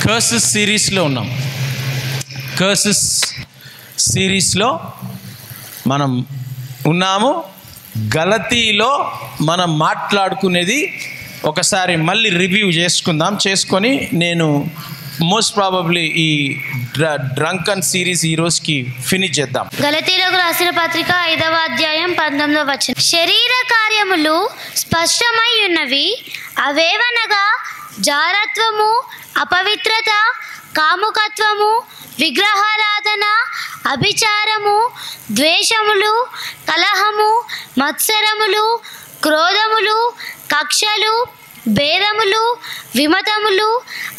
Curses సిరీస్లో ఉన్నాం. Curses సిరీస్లో మనం ఉన్నాము. గలతీలో మనం మాట్లాడుకునేది ఒకసారి మళ్ళీ రివ్యూ చేసుకొని నేను మోస్ట్ ప్రాబబ్లీ ఈ డ్రంకన్ సిరీస్ ఈ రోజుకి ఫినిష్ చేద్దాం. గలతీలకు రాసిన పత్రిక 5వ అధ్యాయం 19వ వచనం. శరీర కార్యములు స్పష్టమై ఉన్నవి, అవేవనగా జారత్వము, అపవిత్రత, కాముకత్వము, విగ్రహారాధన, అభిచారము, ద్వేషములు, కలహము, మత్సరములు, క్రోధములు, కక్షలు, భేదములు, విమతములు,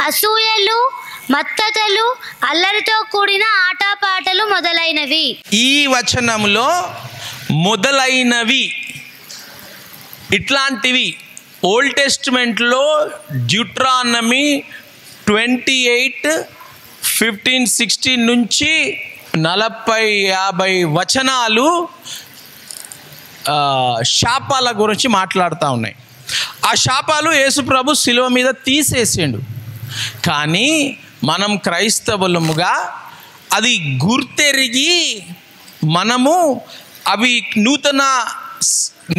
అసూయలు, మత్తతలు, అల్లరితో కూడిన ఆటపాటలు మొదలైనవి. ఈ వచనంలో మొదలైనవి ఇట్లాంటివి ఓల్డ్ టెస్టిమెంట్లో డ్యూట్రానమీ 28:15-16 నుంచి 40-50 వచనాలు శాపాల గురించి మాట్లాడుతూ ఉన్నాయి. ఆ శాపాలు యేసుప్రభు శిలువ మీద తీసేసిండు. కానీ మనం క్రైస్తవులముగా అది గుర్తెరిగి మనము అవి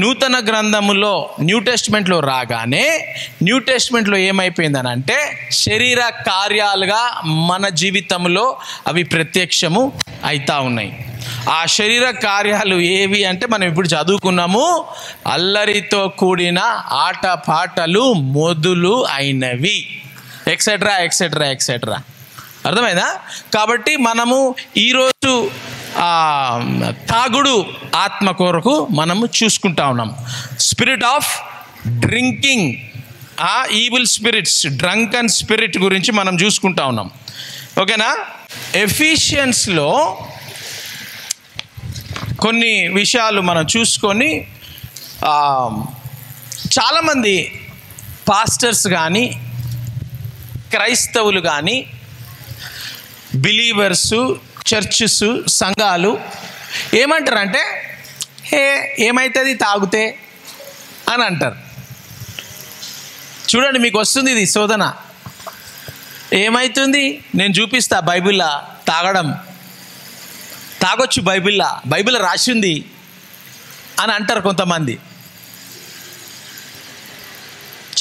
నూతన గ్రంథములో న్యూ టెస్ట్మెంట్లో రాగానే న్యూ టెస్ట్మెంట్లో ఏమైపోయిందని అంటే శరీర కార్యాలుగా మన జీవితంలో అవి ప్రత్యక్షము అవుతూ ఉన్నాయి. ఆ శరీర కార్యాలు ఏవి అంటే మనం ఇప్పుడు చదువుకున్నాము. అల్లరితో కూడిన ఆటపాటలు మొదలు అయినవి, ఎక్సెట్రా ఎక్సెట్రా ఎక్సెట్రా. అర్థమైందా? కాబట్టి మనము ఈరోజు తాగుడు ఆత్మ కొరకు మనము చూసుకుంటా ఉన్నాం. Spirit of drinking, evil spirits, drunken spirit గురించి మనం చూసుకుంటా ఉన్నాం. ఓకేనా? ఎఫిషియన్స్లో కొన్ని విషయాలు మనం చూసుకొని చాలామంది పాస్టర్స్ కానీ క్రైస్తవులు కానీ బిలీవర్సు చర్చెస్ సంఘాలు ఏమంటారంటే ఏమవుతుంది తాగితే అని అంటారు. చూడండి, మీకు వస్తుంది ఇది శోధన. ఏమవుతుంది నేను చూపిస్తా. బైబిల్లో తాగొచ్చు, బైబిల్లో రాసింది అని అంటారు కొంతమంది.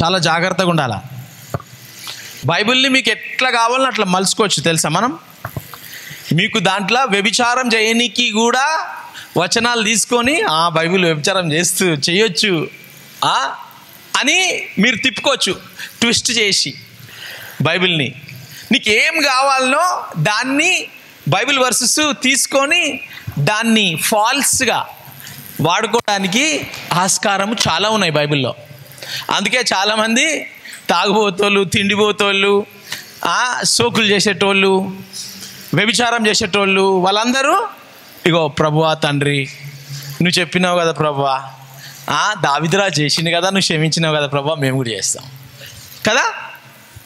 చాలా జాగ్రత్తగా ఉండాలా. బైబిల్ని మీకు ఎట్లా కావాలో అట్లా మలుచుకోవచ్చు. తెలుసా? మనం మీకు దాంట్లో వ్యభిచారం చేయనీకి కూడా వచనాలు తీసుకొని బైబిల్ వ్యభిచారం చేయొచ్చు అని మీరు తిప్పుకోవచ్చు, ట్విస్ట్ చేసి బైబిల్ని. నీకేం కావాలనో దాన్ని బైబిల్ వర్సెస్ తీసుకొని దాన్ని ఫాల్స్గా వాడుకోవడానికి ఆస్కారం చాలా ఉన్నాయి బైబిల్లో. అందుకే చాలామంది తాగుబోతోళ్ళు, తిండిపోతోళ్ళు, సోకులు చేసేటోళ్ళు, వ్యభిచారం చేసేటోళ్ళు వాళ్ళందరూ ఇగో ప్రభువా తండ్రి నువ్వు చెప్పినావు కదా ప్రభువా, దావీదురాజు చేసింది కదా, నువ్వు క్షమించినావు కదా ప్రభువా, మేము కూడా చేస్తాం కదా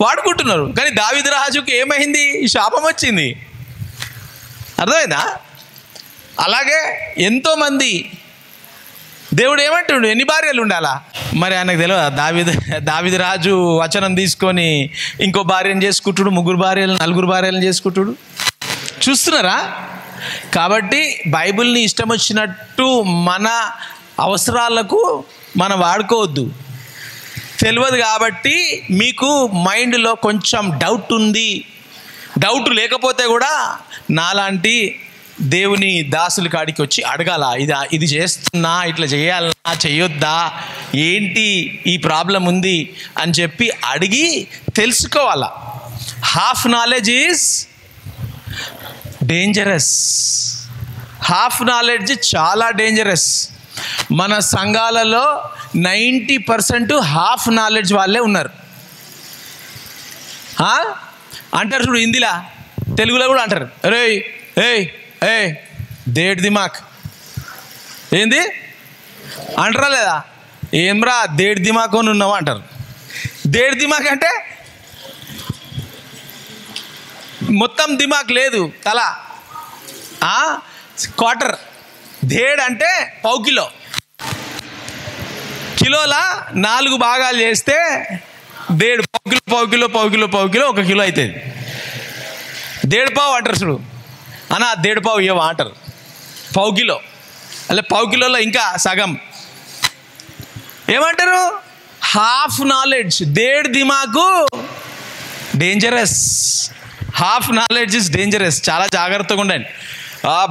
వాడుకుంటున్నారు. కానీ దావీదురాజుకి ఏమైంది? ఈ శాపం వచ్చింది. అర్థమైందా? అలాగే ఎంతోమంది దేవుడు ఏమంటుండు, ఎన్ని భార్యలు ఉండాలా? మరి ఆయనకు తెలియదు. దావీదురాజు వచనం తీసుకొని ఇంకో భార్యను చేసుకుంటుడు, 3 భార్యలు 4 భార్యలను చేసుకుంటుడు. చూస్తున్నారా? కాబట్టి బైబిల్ని ఇష్టం వచ్చినట్టు మన అవసరాలకు మనం వాడుకోవద్దు. తెలియదు కాబట్టి మీకు మైండ్లో కొంచెం డౌట్ ఉంది. డౌట్ లేకపోతే కూడా నాలాంటి దేవుని దాసుల కాడికి వచ్చి అడగాల, ఇది చేస్తున్నా, ఇట్లా చేయాలన్నా, చేయొద్దా, ఏంటి ఈ ప్రాబ్లం ఉంది అని చెప్పి అడిగి తెలుసుకోవాలా. Half knowledge is dangerous. Half knowledge చాలా డేంజరస్. మన సంఘాలలో 90% హాఫ్ నాలెడ్జ్ వాళ్ళే ఉన్నారు. అంటారు చూడు, హిందీలా, తెలుగులో కూడా అంటారు, ఏ దేడ్ దిమాక్ ఏంది అంటారా లేదా? ఏమ్రా దేడ్ దిమాక్ అని ఉన్నావా అంటారు. దేడ్ దిమాక్ అంటే మొత్తం దిమాక్ లేదు, తల క్వార్టర్. దేడ్ అంటే పావు కిలో. కిలోల 4 భాగాలు చేస్తే దేడు పావు కిలో 1 కిలో అవుతుంది. దేడుపావు అంటారు చూడు అన్న, దేడుపావు ఇవ్వవా అంటారు. పావు కిలో అలా పావు కిలోలో ఇంకా సగం ఏమంటారు, హాఫ్ నాలెడ్జ్. దేడు దిమాకు dangerous, half knowledge is dangerous. చాలా జాగ్రత్తగా ఉండండి.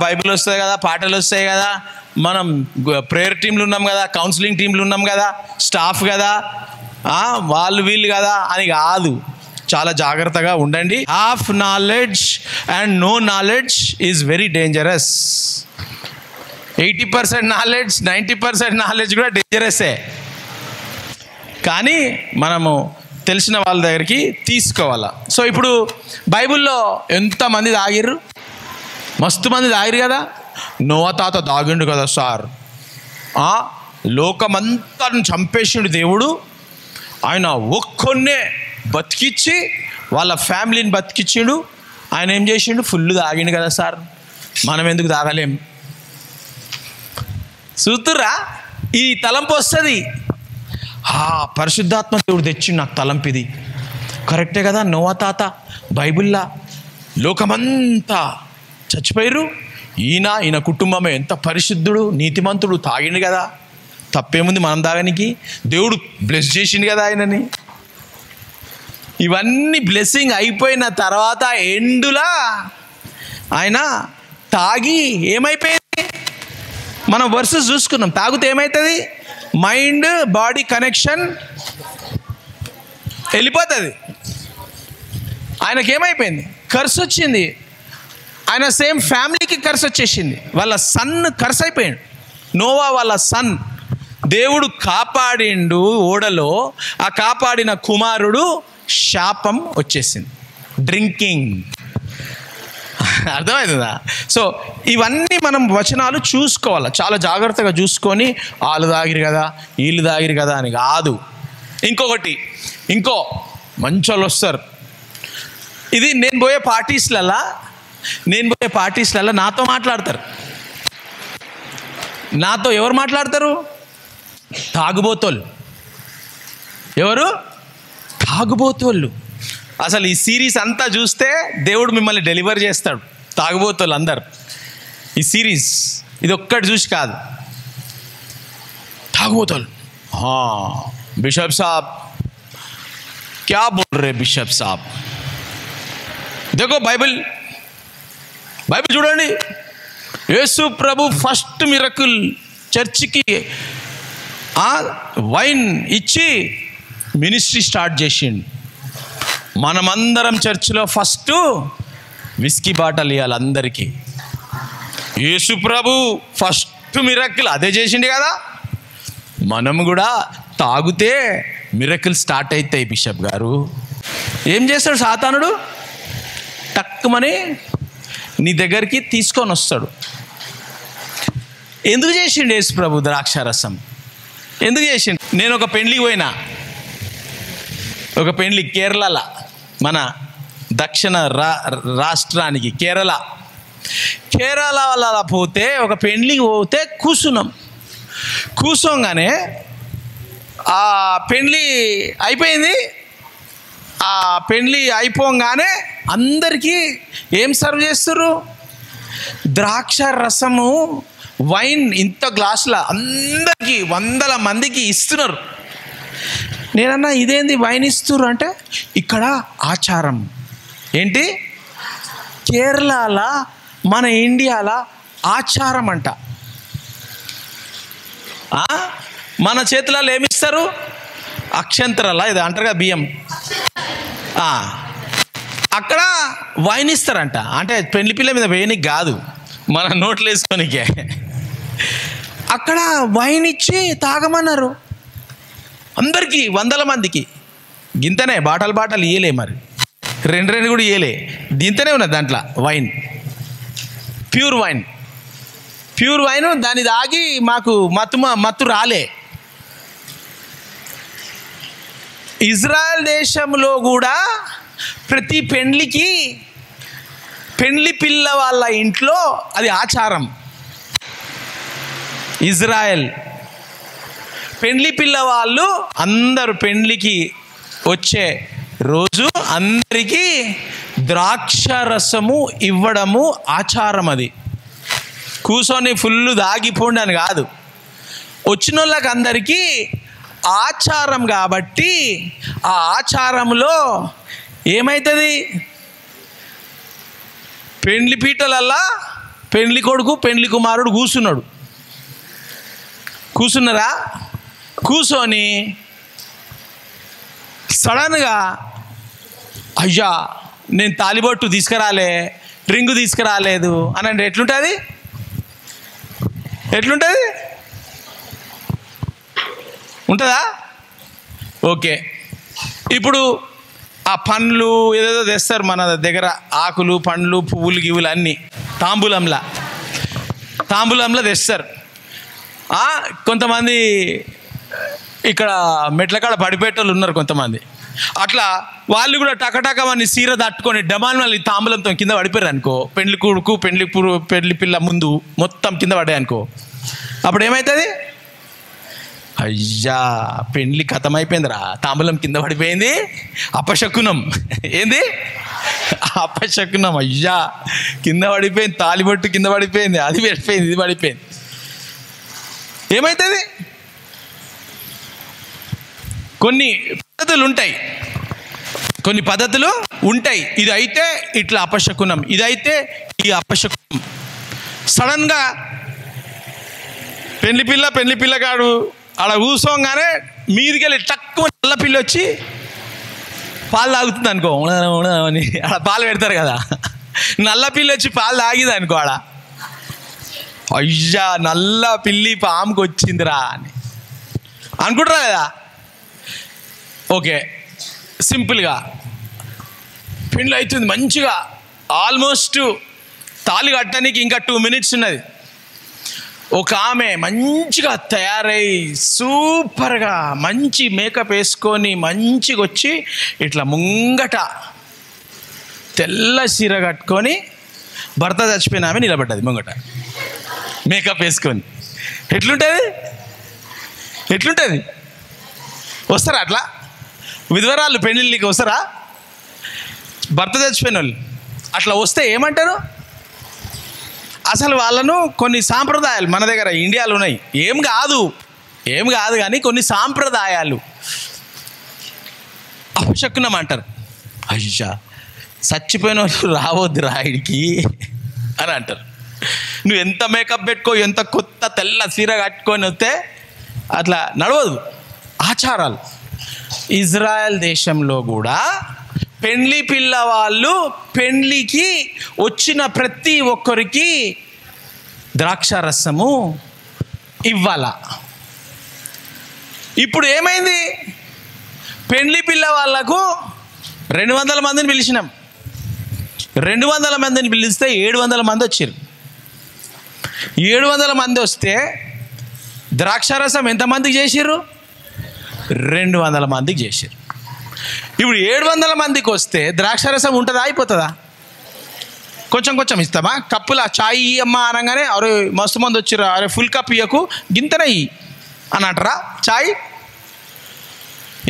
బైబిల్ వస్తాయి కదా, పాటలు వస్తాయి కదా, మనం ప్రేయర్ టీంలు ఉన్నాం కదా, కౌన్సిలింగ్ టీంలు ఉన్నాం కదా, స్టాఫ్ కదా, వాళ్ళు వీళ్ళు కదా అని కాదు. చాలా జాగ్రత్తగా ఉండండి. Half knowledge and no knowledge is very dangerous. 80% knowledge 90% knowledge కూడా డేంజరస్సే. కానీ మనము తెలిసిన వాళ్ళ దగ్గరికి తీసుకోవాలా. సో ఇప్పుడు బైబిల్లో ఎంతమంది తాగిర్రు, మస్తు మంది తాగిరు కదా. నోవా తాత తాగిండు కదా సార్, లోకమంతా చంపేసిండు దేవుడు, ఆయన ఒక్కొన్నే బతికిచ్చి వాళ్ళ ఫ్యామిలీని బతికిచ్చిండు. ఆయన ఏం చేసిండు, ఫుల్ తాగిండు కదా సార్, మనం ఎందుకు తాగలేం? చూతురా, ఈ తలంపు వస్తుంది. పరిశుద్ధాత్మ దేవుడు తెచ్చిండు నాకు తలంపు, ఇది కరెక్టే కదా. నోవా తాత బైబిల్లా లోకమంతా చచ్చిపోయారు, ఈయన కుటుంబమే ఎంత పరిశుద్ధుడు నీతిమంతుడు, తాగిండు కదా, తప్పేముంది మనం తాగనికి? దేవుడు బ్లెస్ చేసిండు కదా ఆయనని. ఇవన్నీ బ్లెస్సింగ్ అయిపోయిన తర్వాత ఎండులా ఆయన తాగి ఏమైపోయింది, మనం వర్సెస్ చూసుకున్నాం. తాగితే ఏమవుతుంది, మైండ్ బాడీ కనెక్షన్ వెళ్ళిపోతుంది. ఆయనకేమైపోయింది, కర్స్ వచ్చింది. ఆయన సేమ్ ఫ్యామిలీకి కర్స్ వచ్చేసింది. వాళ్ళ సన్ కర్స్ అయిపోయాడు. నోవా వాళ్ళ సన్ దేవుడు కాపాడిండు ఓడలో, ఆ కాపాడిన కుమారుడు శాపం వచ్చేసింది. డ్రింకింగ్, అర్థమవుతుందా? సో ఇవన్నీ మనం వచనాలు చూసుకోవాలి, చాలా జాగ్రత్తగా చూసుకొని వాళ్ళు తాగిరు కదా వీళ్ళు తాగిరు కదా అని కాదు. ఇంకొకటి, ఇంకో మంచి వాళ్ళు వస్తారు. ఇది నేను పోయే పార్టీస్లల్లా నాతో మాట్లాడతారు. నాతో ఎవరు మాట్లాడతారు? తాగుబోతోళ్ళు. ఎవరు? తాగుబోతోళ్ళు. అసలు ఈ సిరీస్ అంతా చూస్తే దేవుడు మిమ్మల్ని డెలివర్ చేస్తాడు. తాగుబోతోళ్ళు అందరు ఈ సిరీస్, ఇది ఒక్కటి చూసి కాదు. తాగుబోతోళ్ళు. బిషప్ సాబ్ క్యా బోల్ రే బిషప్ సాబ్? देखो బైబిల్ చూడండి. యేసు ప్రభు ఫస్ట్ మిరకుల్ చర్చికి వైన్ ఇచ్చి మినిస్ట్రీ స్టార్ట్ చేసిండు. మనమందరం చర్చిలో ఫస్ట్ విస్కీ బాటలు ఇవ్వాలి అందరికీ. యేసు ప్రభు ఫస్ట్ మిరకుల్ అదే చేసిండు కదా. మనం కూడా తాగితే మిరకుల్ స్టార్ట్ అవుతాయి. బిషప్ గారు ఏం చేస్తాడు సాతానుడు? టక్కుమని నీ దగ్గరికి తీసుకొని వస్తాడు. ఎందుకు చేసిండు యేసు ప్రభు ద్రాక్షారసం? ఎందుకు చేసిండు? నేను ఒక పెండ్లికి పోయినా, ఒక పెండ్లి కేరళలో, మన దక్షిణ రాష్ట్రానికి కేరళ పోతే, ఒక పెండ్లికి పోతే కూర్చోగానే ఆ పెండ్లి అయిపోయింది. ఆ పెండ్లి అయిపోగానే అందరికీ ఏం సర్వ్ చేస్తారు? ద్రాక్ష రసము, వైన్ ఇంత గ్లాసుల అందరికీ 100 మందికి ఇస్తున్నారు. నేనన్నా ఇదేంది వైన్ ఇస్తున్నారు అంటే, ఇక్కడ ఆచారం ఏంటి, కేరళలో మన ఇండియాలో ఆచారం అంట. మన చేతులలో ఏమిస్తారు? అక్షంతరాల ఇది అంటారు కదా, బియ్యం. అక్కడ వైన్ ఇస్తారంట. అంటే పెళ్లి పిల్ల మీద వేయనికి కాదు, మన నోట్లు వేసుకోనికే. అక్కడ వైన్ ఇచ్చి తాగమన్నారు అందరికీ, 100 మందికి. గింతనే బాటలు ఇయ్యలే, మరి 2 కూడా ఇయ్యలే. గింతనే ఉన్నది దాంట్లో వైన్, ప్యూర్ వైన్. దాన్ని తాగి మాకు మత్తు రాలే. ఇజ్రాయెల్ దేశంలో కూడా ప్రతి పెండ్లికి, పెండ్లి పిల్ల వాళ్ళ ఇంట్లో అది ఆచారం. ఇజ్రాయెల్ పెండ్లి పిల్ల వాళ్ళు అందరూ పెండ్లికి వచ్చే రోజు అందరికీ ద్రాక్ష రసము ఇవ్వడము ఆచారం. అది కూర్చొని ఫుల్ దాగిపోండి అని కాదు, వచ్చిన వాళ్ళకి అందరికీ ఆచారం. కాబట్టి ఆ ఆచారంలో ఏమవుతుంది, పెండ్లి పీటలల్లా పెండ్లి కొడుకు పెండ్లి కుమారుడు కూర్చున్నారా, కూర్చొని సడన్గా అయ్యా నేను తాలిబొట్టు తీసుకురాలే, రింగు తీసుకురాలేదు అని అంటే ఎట్లుంటుంది? ఉంటుందా? ఓకే, ఇప్పుడు ఆ పండ్లు ఏదేదో తెస్తారు మన దగ్గర, ఆకులు పండ్లు పువ్వులు గివ్వులు అన్నీ తాంబూలంలో తెస్తారు. కొంతమంది ఇక్కడ మెట్లకాడ పడిపెట్టలు ఉన్నారు కొంతమంది, అట్లా వాళ్ళు కూడా టకటకమని సీర తట్టుకొని డమాన్ వాళ్ళు తాంబూలంతో కింద పడిపోయారు అనుకో, పెండ్లి కొడుకు పెండ్లి పిల్ల ముందు మొత్తం కింద పడ్డాయి అనుకో, అప్పుడు ఏమవుతుంది? అయ్యా పెండ్లి కథమైపోయిందిరా, తాంబూలం కింద పడిపోయింది, అపశకునం. ఏంది అపశకునం? అయ్యా కింద పడిపోయింది, తాలిబొట్టు కింద పడిపోయింది, అది పడిపోయింది, ఇది పడిపోయింది. ఏమవుతుంది? కొన్ని పద్ధతులు ఉంటాయి. ఇది అయితే ఇట్లా అపశకునం, ఇదైతే ఈ అపశకునం. సడన్గా పెళ్లి పిల్లగాడు అలా కూర్చోగానే మీదికెళ్ళి తక్కువ నల్ల పిల్లి వచ్చి పాలు తాగుతుంది అనుకో అని, అలా పాలు పెడతారు కదా, నల్ల పిల్లి వచ్చి పాలు తాగిది అనుకో, ఆడ అయ్యా నల్ల పిల్లి పాముకి వచ్చిందిరా అని అనుకుంటారా కదా? ఓకే, సింపుల్గా పెండ్లి అవుతుంది మంచిగా, ఆల్మోస్ట్ తాళి కట్టడానికి ఇంకా 2 minutes ఉన్నది. ఒక ఆమె మంచిగా తయారై సూపర్గా మంచి మేకప్ వేసుకొని మంచిగా వచ్చి ఇట్లా ముంగట తెల్ల చీర కట్టుకొని, భర్త చచ్చిపోయిన ఆమె నిలబడ్డది ముంగట మేకప్ వేసుకొని. ఎట్లుంటుంది? వస్తారా అట్లా? విధవరాళ్ళు పెళ్ళిళ్ళకి వస్తారా? భర్త చచ్చిపోయిన వాళ్ళు అట్లా వస్తే ఏమంటారు? అసలు వాళ్ళను కొన్ని సాంప్రదాయాలు మన దగ్గర ఇండియాలో ఉన్నాయి, ఏం కాదు కానీ కొన్ని సాంప్రదాయాలు అపశకునం అంటారు. అయ్యా చచ్చిపోయిన వాళ్ళు రావద్దు రాయుడికి అని అంటారు. నువ్వు ఎంత మేకప్ పెట్టుకో, ఎంత కొత్త తెల్ల చీర కట్టుకొని వస్తే అట్లా నడవదు ఆచారాలు. ఇజ్రాయెల్ దేశంలో కూడా పెండ్లి పిల్లవాళ్ళు పెండ్లికి వచ్చిన ప్రతి ఒక్కరికి ద్రాక్షారసము ఇవ్వాల. ఇప్పుడు ఏమైంది? పెండ్లి పిల్లవాళ్ళకు 200 మందిని పిలిచినాం. 200 మందిని పిలిస్తే 700 మంది వచ్చారు. 700 మంది వస్తే ద్రాక్షారసం ఎంతమందికి చేసిర్రు? 200 మందికి చేసిర్రు. ఇప్పుడు 700 మందికి వస్తే ద్రాక్షారసం ఉంటుందా, అయిపోతుందా? కొంచెం ఇస్తామా? కప్పులా చాయ్ అమ్మ అనగానే అరే మస్తు మంది వచ్చిర్రు, అరే ఫుల్ కప్ ఇయ్యకు గింతన ఇయ్యి అని అంటారా? చాయ్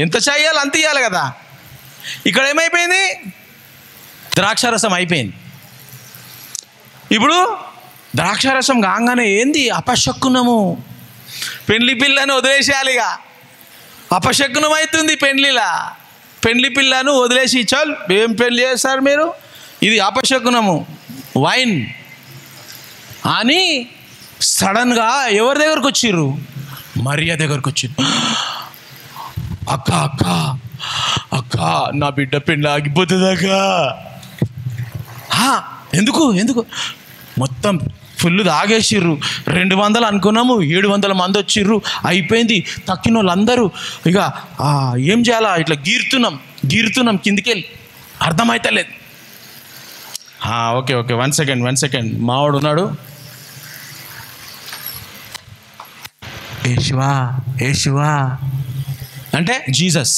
ఎంత చాయ్ ఇవ్వాలి అంత ఇవ్వాలి కదా. ఇక్కడ ఏమైపోయింది? ద్రాక్షారసం అయిపోయింది. ఇప్పుడు ద్రాక్షారసం కాగానే ఏంది? అపశకునము. పెండ్లి పిల్లను వదిలేసేయాలిగా, అపశకునం అవుతుంది పెండ్లిలా. పెండ్లి పిల్లను వదిలేసి చల్ ఏం పెళ్లి చేస్తారు మీరు, ఇది అపశకునము వైన్ అని సడన్గా ఎవరి దగ్గరకు వచ్చిర్రు? మరియ దగ్గరకు వచ్చిర్రు. అక్క నా బిడ్డ పెళ్ళి ఆగిపోతుంది అక్క. ఎందుకు మొత్తం ఫుల్ తాగేసిర్రు. 200 అనుకున్నాము, 700 మంది వచ్చిర్రు, అయిపోయింది. తక్కిన వాళ్ళందరూ ఇక ఏం చేయాలా ఇట్లా గీరుతున్నాం కిందికెళ్ళి, అర్థమైతలేదు. ఓకే 1 సెకండ్ మావాడు ఉన్నాడు. యేషువా అంటే జీసస్.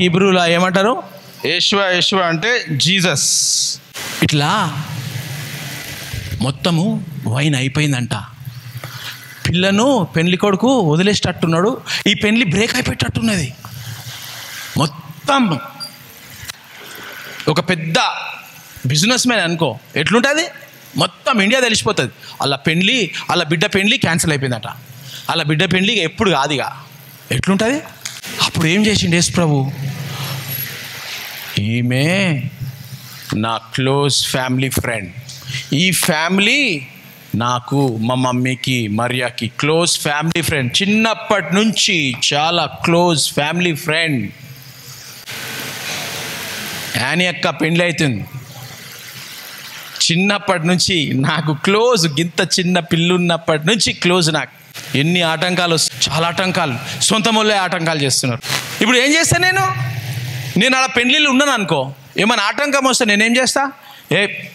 హీబ్రూలో ఏమంటారు? యేషువా అంటే జీసస్. ఇట్లా మొత్తము వైన్ అయిపోయిందంట. పిల్లను పెళ్లి కొడుకు వదిలేసేటట్టున్నాడు. ఈ పెళ్లి బ్రేక్ అయిపోయేటట్టున్నది. మొత్తం ఒక పెద్ద బిజినెస్ మ్యాన్ అనుకో, ఎట్లుంటుంది, మొత్తం ఇండియా తెలిసిపోతుంది. వాళ్ళ బిడ్డ పెండ్లి క్యాన్సిల్ అయిపోయిందట, వాళ్ళ బిడ్డ పెండ్లి ఎప్పుడు కాదుగా, ఎట్లుంటుంది. అప్పుడు ఏం చేసిండు యేసు ప్రభు, ఈమె నా క్లోజ్ ఫ్యామిలీ ఫ్రెండ్, ఈ ఫ్యామిలీ నాకు మా మమ్మీకి మరియాకి క్లోజ్ ఫ్యామిలీ ఫ్రెండ్, చిన్నప్పటి నుంచి చాలా క్లోజ్ ఫ్యామిలీ ఫ్రెండ్. యాని అక్క పెళ్ళి అవుతుంది, చిన్నప్పటి నుంచి నాకు క్లోజ్, గింత చిన్న పిల్లున్నప్పటి నుంచి క్లోజ్. నాకు ఎన్ని ఆటంకాలు, చాలా ఆటంకాలు, సొంత మొల్లే ఆటంకాలు చేస్తున్నారు. ఇప్పుడు ఏం చేస్తాను నేను అలా పెళ్ళిళ్ళు ఉన్నాను అనుకో, ఏమైనా ఆటంకం వస్తే నేనేం చేస్తా,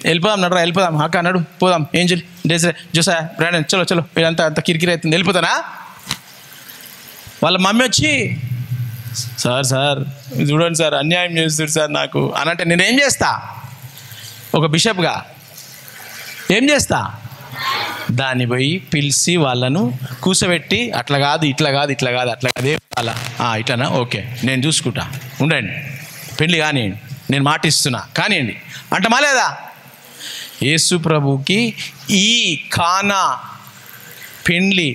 వెళ్ళిపోదాం నడరా, వెళ్ళిపోదాం అక్క నడు పోదాం, ఏంజల్ డేసరే జోసా బ్రాండన్ చలో వీళ్ళంతా అంత కిరికిరి అవుతుంది, వెళ్ళిపోతానా. వాళ్ళ మమ్మీ వచ్చి సార్ చూడండి సార్ అన్యాయం చేస్తారు సార్ నాకు అనంటే నేనేం చేస్తా, ఒక బిషప్గా ఏం చేస్తా, దాన్ని పోయి పిలిచి వాళ్ళను కూర్చోబెట్టి అట్లా కాదు ఇట్లా కాదు ఏం కావాలా, ఇట్లానా, ఓకే నేను చూసుకుంటా, ఉండండి పెళ్ళి కానివ్వండి, నేను మాట ఇస్తున్నా కానివ్వండి అంటమా లేదా. యేసు ప్రభుకి ఈ కానా పెండ్లి,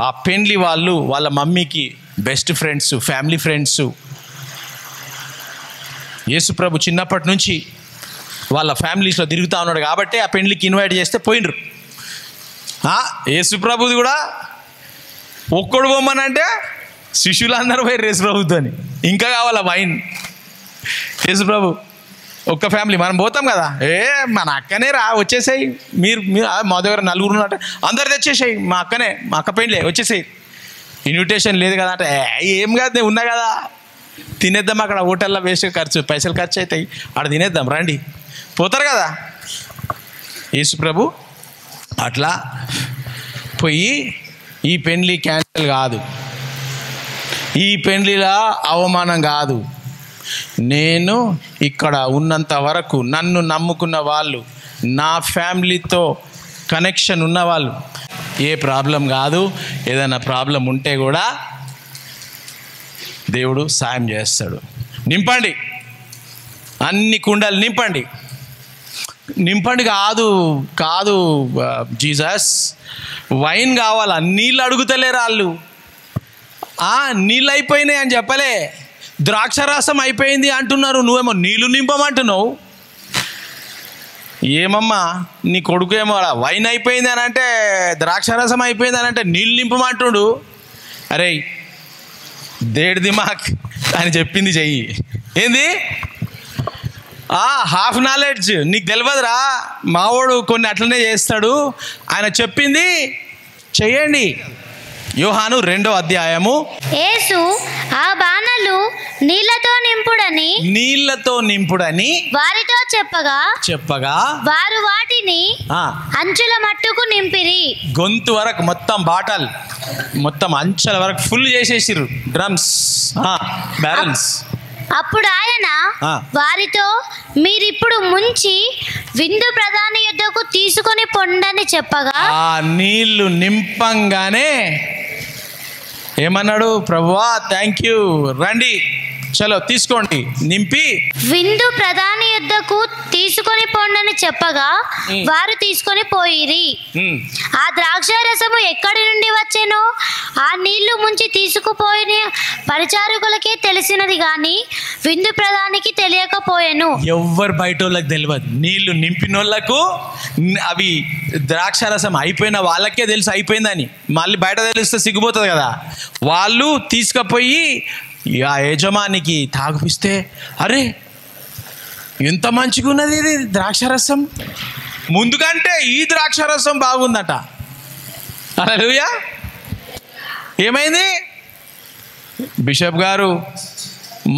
ఆ పెండ్లి వాళ్ళు వాళ్ళ మమ్మీకి బెస్ట్ ఫ్రెండ్స్, ఫ్యామిలీ ఫ్రెండ్స్. యేసు ప్రభు చిన్నప్పటి నుంచి వాళ్ళ ఫ్యామిలీస్లో తిరుగుతూ ఉన్నాడు కాబట్టి ఆ పెండ్లికి ఇన్వైట్ చేస్తే పోయినరు. యేసు ప్రభుది కూడా ఒక్కడు పోమనంటే శిష్యులందరూ పోయి యేసు ప్రభుతోని, ఇంకా కావాలా వైన్. యేసు ప్రభు ఒక్క ఫ్యామిలీ మనం పోతాం కదా, మన అక్కనే రా వచ్చేసాయి, మీరు మా దగ్గర నలుగురు ఉన్నట్టు అందరు తెచ్చేసాయి, మా అక్క పెళ్ళి వచ్చేసాయి, ఇన్విటేషన్ లేదు కదా అంటే ఏం కాదు నేను ఉన్నా కదా, తినేద్దాం అక్కడ హోటల్లో వేస్ట్ పైసలు ఖర్చు అవుతాయి, అక్కడ తినేద్దాం రండి, పోతారు కదా. యేసు ప్రభు అట్లా పోయి ఈ పెళ్ళి క్యాన్సిల్ కాదు, ఈ పెళ్ళిలా అవమానం కాదు, నేను ఇక్కడ ఉన్నంత వరకు నన్ను నమ్ముకున్న వాళ్ళు, నా ఫ్యామిలీతో కనెక్షన్ ఉన్నవాళ్ళు ఏ ప్రాబ్లం కాదు, ఏదైనా ప్రాబ్లం ఉంటే కూడా దేవుడు సాయం చేస్తాడు. నింపండి, అన్ని కుండలు నింపండి కాదు జీసస్, వైన్ కావాలా, నీళ్ళు అడుగుతలేరు వాళ్ళు, నీళ్ళు అయిపోయినాయి అని చెప్పలే, ద్రాక్షారసం అయిపోయింది అంటున్నారు, నువ్వేమో నీళ్ళు నింపమంటున్నావు. ఏమమ్మా నీ కొడుకు ఏమో వైన్ అయిపోయింది అని అంటే, ద్రాక్షారసం అయిపోయింది అని అంటే నీళ్ళు నింపమంటుడు. అరే దేడ్ దిమాక్ అని చెప్పింది చెయ్యి, ఏంది హాఫ్ నాలెడ్జ్ నీకు తెలియదురా, మావాడు కొన్ని అట్లనే చేస్తాడు, ఆయన చెప్పింది చెయ్యండి. యోహాను 2వ అధ్యాయము, యేసు ఆ బాణలు నీళ్లతో నింపుడని వారితో చెప్పగా వారు వాటిని అంచుల మట్టుకు నింపిరి. గొంతు వరకు మొత్తం బాటల్ మొత్తం అంచుల వరకు ఫుల్ చేసేసిర్రు, డ్రమ్స్ బ్యారల్స్. అప్పుడు ఆయన వారితో, మీరిప్పుడు ముంచి విందు ప్రధాని యొద్దకు తీసుకొని పొండని చెప్పగా, ఆ నీళ్లు నింపంగానే ఏమన్నాడు, ప్రభువా థ్యాంక్ యూ, రండి చలో తీసుకోండి, నింపి విందు ప్రధాని యొద్దకు తీసుకొని పొండని చెప్పగా వారు తీసుకొని పోయిరి. ఆ ద్రాక్షారసము ఎక్కడి నుండి వచ్చెనో ఆ నీళ్లు ముంచి తీసుకుపోయిన పరిచారకులకే తెలిసినది గాని విందు ప్రధానికి తెలియకపోయెను. ఎవ్వరు బయట వాళ్ళకి తెలియదు, నీళ్లు నింపినోళ్లకు అవి ద్రాక్షారసం అయిపోయిన వాళ్ళకే తెలుసు అయిపోయిందని, మళ్ళీ బయట తెలిస్తే సిగ్గుపోతుంది కదా. వాళ్ళు తీసుకుపోయి ఆ యజమానికి తాగిపిస్తే, అరే ఎంత మంచిగా ఉన్నది ఇది ద్రాక్షారసం, ముందుకంటే ఈ ద్రాక్షారసం బాగుందట. హల్లెలూయా. ఏమైంది, బిషప్ గారు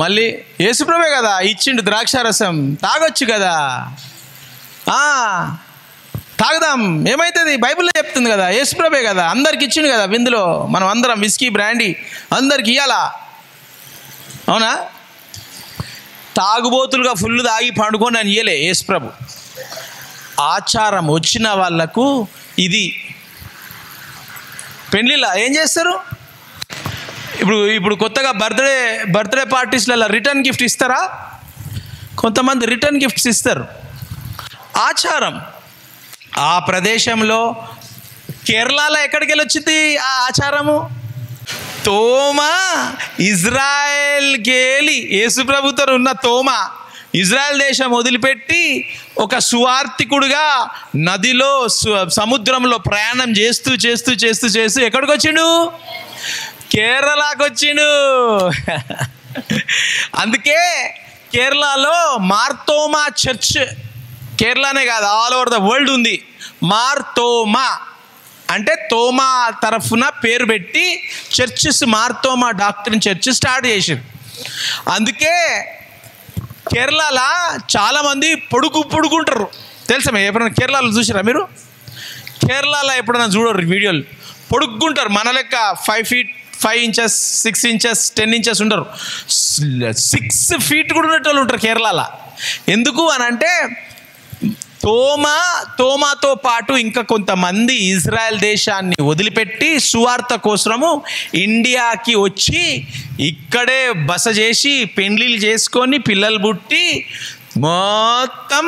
మళ్ళీ యేసుప్రభే కదా ఇచ్చిండు ద్రాక్షారసం, తాగొచ్చు కదా, తాగుదాం ఏమవుతుంది, బైబిల్లో చెప్తుంది కదా, యేసుప్రభే కదా అందరికి ఇచ్చిండు కదా విందులో, మనం అందరం విస్కీ బ్రాండీ అందరికి ఇవ్వాలా, అవునా. తాగుబోతులుగా ఫుల్ తాగి పండుకొని అని ఇయ్యలే యేసుప్రభు. ఆచారం వచ్చిన వాళ్లకు ఇది పెళ్ళిలా ఏం చేస్తారు, ఇప్పుడు కొత్తగా బర్త్డే పార్టీస్లలో రిటర్న్ గిఫ్ట్ ఇస్తారా? కొంతమంది రిటర్న్ గిఫ్ట్స్ ఇస్తారు. ఆచారం ఆ ప్రదేశంలో. కేరళలో ఎక్కడికి వెళ్ళి వచ్చింది ఆ ఆచారము? తోమా ఇజ్రాయెల్కి వెళ్ళి, యేసుప్రభుతో ఉన్న తోమా ఇజ్రాయెల్ దేశం వదిలిపెట్టి ఒక సువార్థికుడుగా నదిలో సముద్రంలో ప్రయాణం చేస్తూ చేస్తూ చేస్తూ చేస్తూ ఎక్కడికి వచ్చిండు? కేరళకు వచ్చిండు. అందుకే కేరళలో మార్తోమా చర్చ్, కేరళనే కాదు ఆల్ ఓవర్ ద వరల్డ్ ఉంది. మార్తోమా అంటే తోమా తరఫున పేరు పెట్టి churches Marthoma doctrine church start చేశారు. అందుకే కేరళలో చాలామంది పొడుగుంటారు తెలుసా? ఎప్పుడైనా కేరళలో చూసారా మీరు? కేరళలో ఎప్పుడైనా చూడరు వీడియోలు, పొడుగుంటారు. మన లెక్క 5 feet 5 inches 6 inches 10 inches ఉండరు, 6 feet కూడా ఉన్నట్టు ఉంటారు కేరళలో. ఎందుకు అని అంటే తోమాతో పాటు ఇంకా కొంతమంది ఇజ్రాయెల్ దేశాన్ని వదిలిపెట్టి సువార్త కోసము ఇండియాకి వచ్చి ఇక్కడే బస చేసి పెండ్లిళ్ళు చేసుకొని పిల్లలు పుట్టి మొత్తం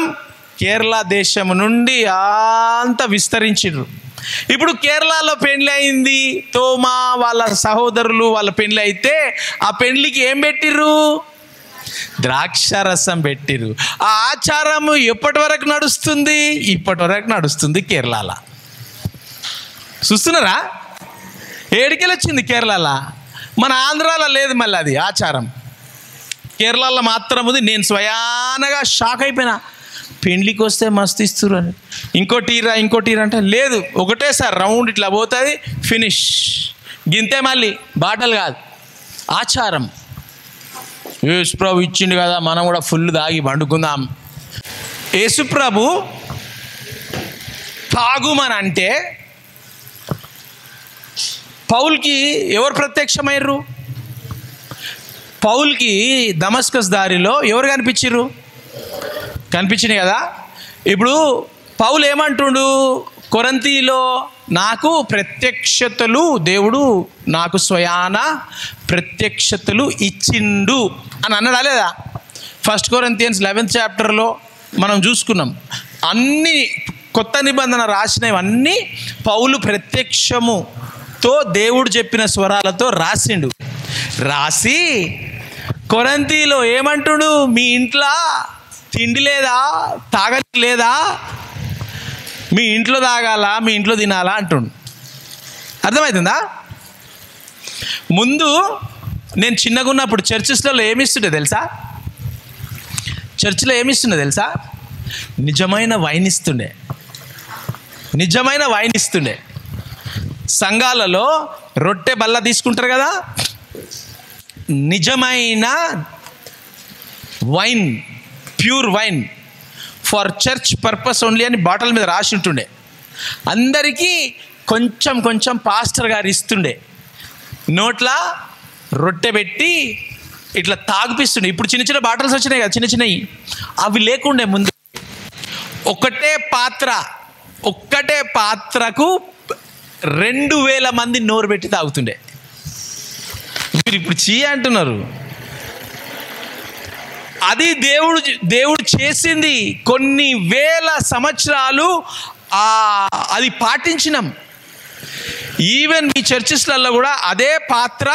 కేరళ దేశం నుండి అంత విస్తరించారు. ఇప్పుడు కేరళలో పెండ్లి అయింది, తోమా వాళ్ళ సహోదరులు వాళ్ళ పెండ్లి అయితే ఆ పెండ్లికి ఏం పెట్టిర్రు? ద్రాక్షారసం పెట్టిరు. ఆ ఆచారము ఎప్పటి వరకు నడుస్తుంది? ఇప్పటి వరకు నడుస్తుంది కేరళలో. చూస్తున్నారా? ఏడికెళ్ళి వచ్చింది కేరళలో? మన ఆంధ్రాలో లేదు మళ్ళీ అది ఆచారం, కేరళలో మాత్రం ఉంది. నేను స్వయానగా షాక్ అయిపోయినా, పెండ్లికి వస్తే మస్తు ఇస్తురు అని. ఇంకోటి అంటే లేదు, ఒకటేసారి రౌండ్ ఇట్లా పోతుంది, ఫినిష్, గింతే, మళ్ళీ బాటలు కాదు. ఆచారం. యేసుప్రభు ఇచ్చిండు కదా, మనం కూడా ఫుల్ తాగి పండుకుందాం. యేసుప్రభు తాగుమని అంటే పౌల్కి ఎవరు ప్రత్యక్షమయ్యారు? పౌల్కి దమస్కస్ దారిలో ఎవరు కనిపించింది కదా. ఇప్పుడు పౌలు ఏమంటుండు? కొరంతిలో నాకు ప్రత్యక్షతలు, దేవుడు నాకు స్వయాన ప్రత్యక్షతలు ఇచ్చిండు అని అన్నాడా లేదా? 1 Corinthians 11th chapter మనం చూసుకున్నాం. అన్ని కొత్త నిబంధన రాసినవన్నీ పౌలు ప్రత్యక్షముతో దేవుడు చెప్పిన స్వరాలతో రాసి కొరంతిలో ఏమంటుడు? మీ ఇంట్లో తిండి లేదా, తాగని లేదా, మీ ఇంట్లో తాగాల, మీ ఇంట్లో తినాలా అంటుండు. అర్థమవుతుందా? ముందు నేను చిన్నగా ఉన్నప్పుడు చర్చెస్లలో ఏమిస్తుండే తెలుసా? చర్చిలో ఏమిస్తుండే తెలుసా? నిజమైన వైన్ ఇస్తుండే. సంఘాలలో రొట్టె బల్ల తీసుకుంటారు కదా, నిజమైన wine, pure wine for church purpose only అని బాటిల్ మీద రాసి ఉంటుండే. అందరికీ కొంచెం పాస్టర్ గారు ఇస్తుండే. నోట్లా రొట్టె పెట్టి ఇట్లా తాగిపిస్తుండే. ఇప్పుడు చిన్న బాటిల్స్ వచ్చినాయి కదా, చిన్నవి, అవి లేకుండే. ముందు ఒక్కటే పాత్రకు 2000 మంది నోరు పెట్టి తాగుతుండే. మీరు ఇప్పుడు అంటున్నారు. అది దేవుడు చేసింది. కొన్ని వేల సంవత్సరాలు అది పాటించినాం. ఈవెన్ మీ చర్చెస్లలో కూడా అదే పాత్ర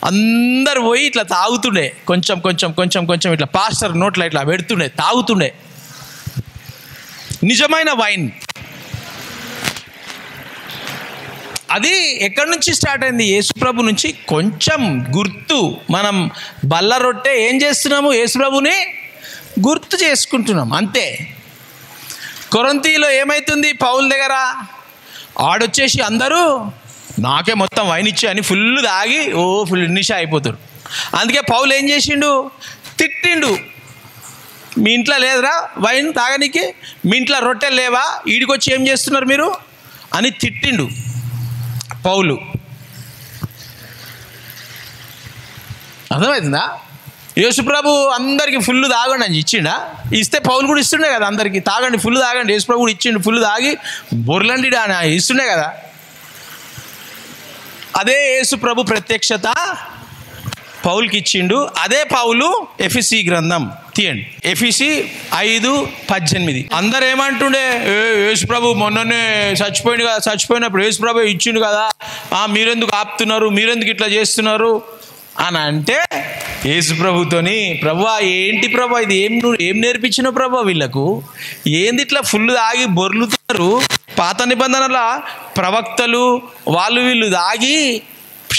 అందరు పోయి ఇట్లా తాగుతుండే. కొంచెం ఇట్లా పాస్టర్ నోట్లో ఇట్లా పెడుతుండే, తాగుతుండే. నిజమైన వైన్. అది ఎక్కడి నుంచి స్టార్ట్ అయింది? యేసుప్రభు నుంచి. కొంచెం గుర్తు, మనం బల్ల రొట్టె ఏం చేస్తున్నాము? యేసుప్రభుని గుర్తు చేసుకుంటున్నాం, అంతే. కొరంతిలో ఏమవుతుంది? పౌల్ దగ్గర ఆడొచ్చేసి అందరూ నాకే మొత్తం వైన్ ఇచ్చే అని ఫుల్ తాగి ఫుల్ నిషా అయిపోతారు. అందుకే పౌలు ఏం చేసిండు? తిట్టిండు. మీ ఇంట్లో లేదురా వైన్ తాగనికి? మీ ఇంట్లో రొట్టెలు లేవా? ఈడికొచ్చి ఏం చేస్తున్నారు మీరు అని తిట్టిండు పౌలు. అర్థమవుతుందా? యేసుప్రభు అందరికీ ఫుల్ తాగండి అని ఇచ్చిండా? ఇస్తే పౌలు కూడా ఇస్తుండే కదా అందరికీ, తాగండి, ఫుల్ తాగండి. యేసుప్రభు కూడా ఇచ్చిండు, ఫుల్ తాగి బొర్లండి అని ఇస్తుండే కదా. అదే యేసు ప్రభు ప్రత్యక్షత పౌలుకి ఇచ్చిండు. అదే పౌలు ఎఫెసీ గ్రంథం తీయండి, ఎఫెసీ 5:18. అందరు ఏమంటుండే, యేసు ప్రభు మొన్ననే చచ్చిపోయింది కదా, చచ్చిపోయినప్పుడు యేసు ప్రభు ఇచ్చిండు కదా, మీరెందుకు ఆపుతున్నారు, మీరెందుకు ఇట్లా చేస్తున్నారు అని అంటే, యేసు ప్రభుతోని, ప్రభువా ఏంటి ప్రభా ఇది, ఏం నేర్పించిన ప్రభా వీళ్ళకు, ఏంది ఇట్లా ఫుల్ తాగి బొర్లుతారు, పాత నిబంధనల ప్రవక్తలు వాళ్ళు వీళ్ళు తాగి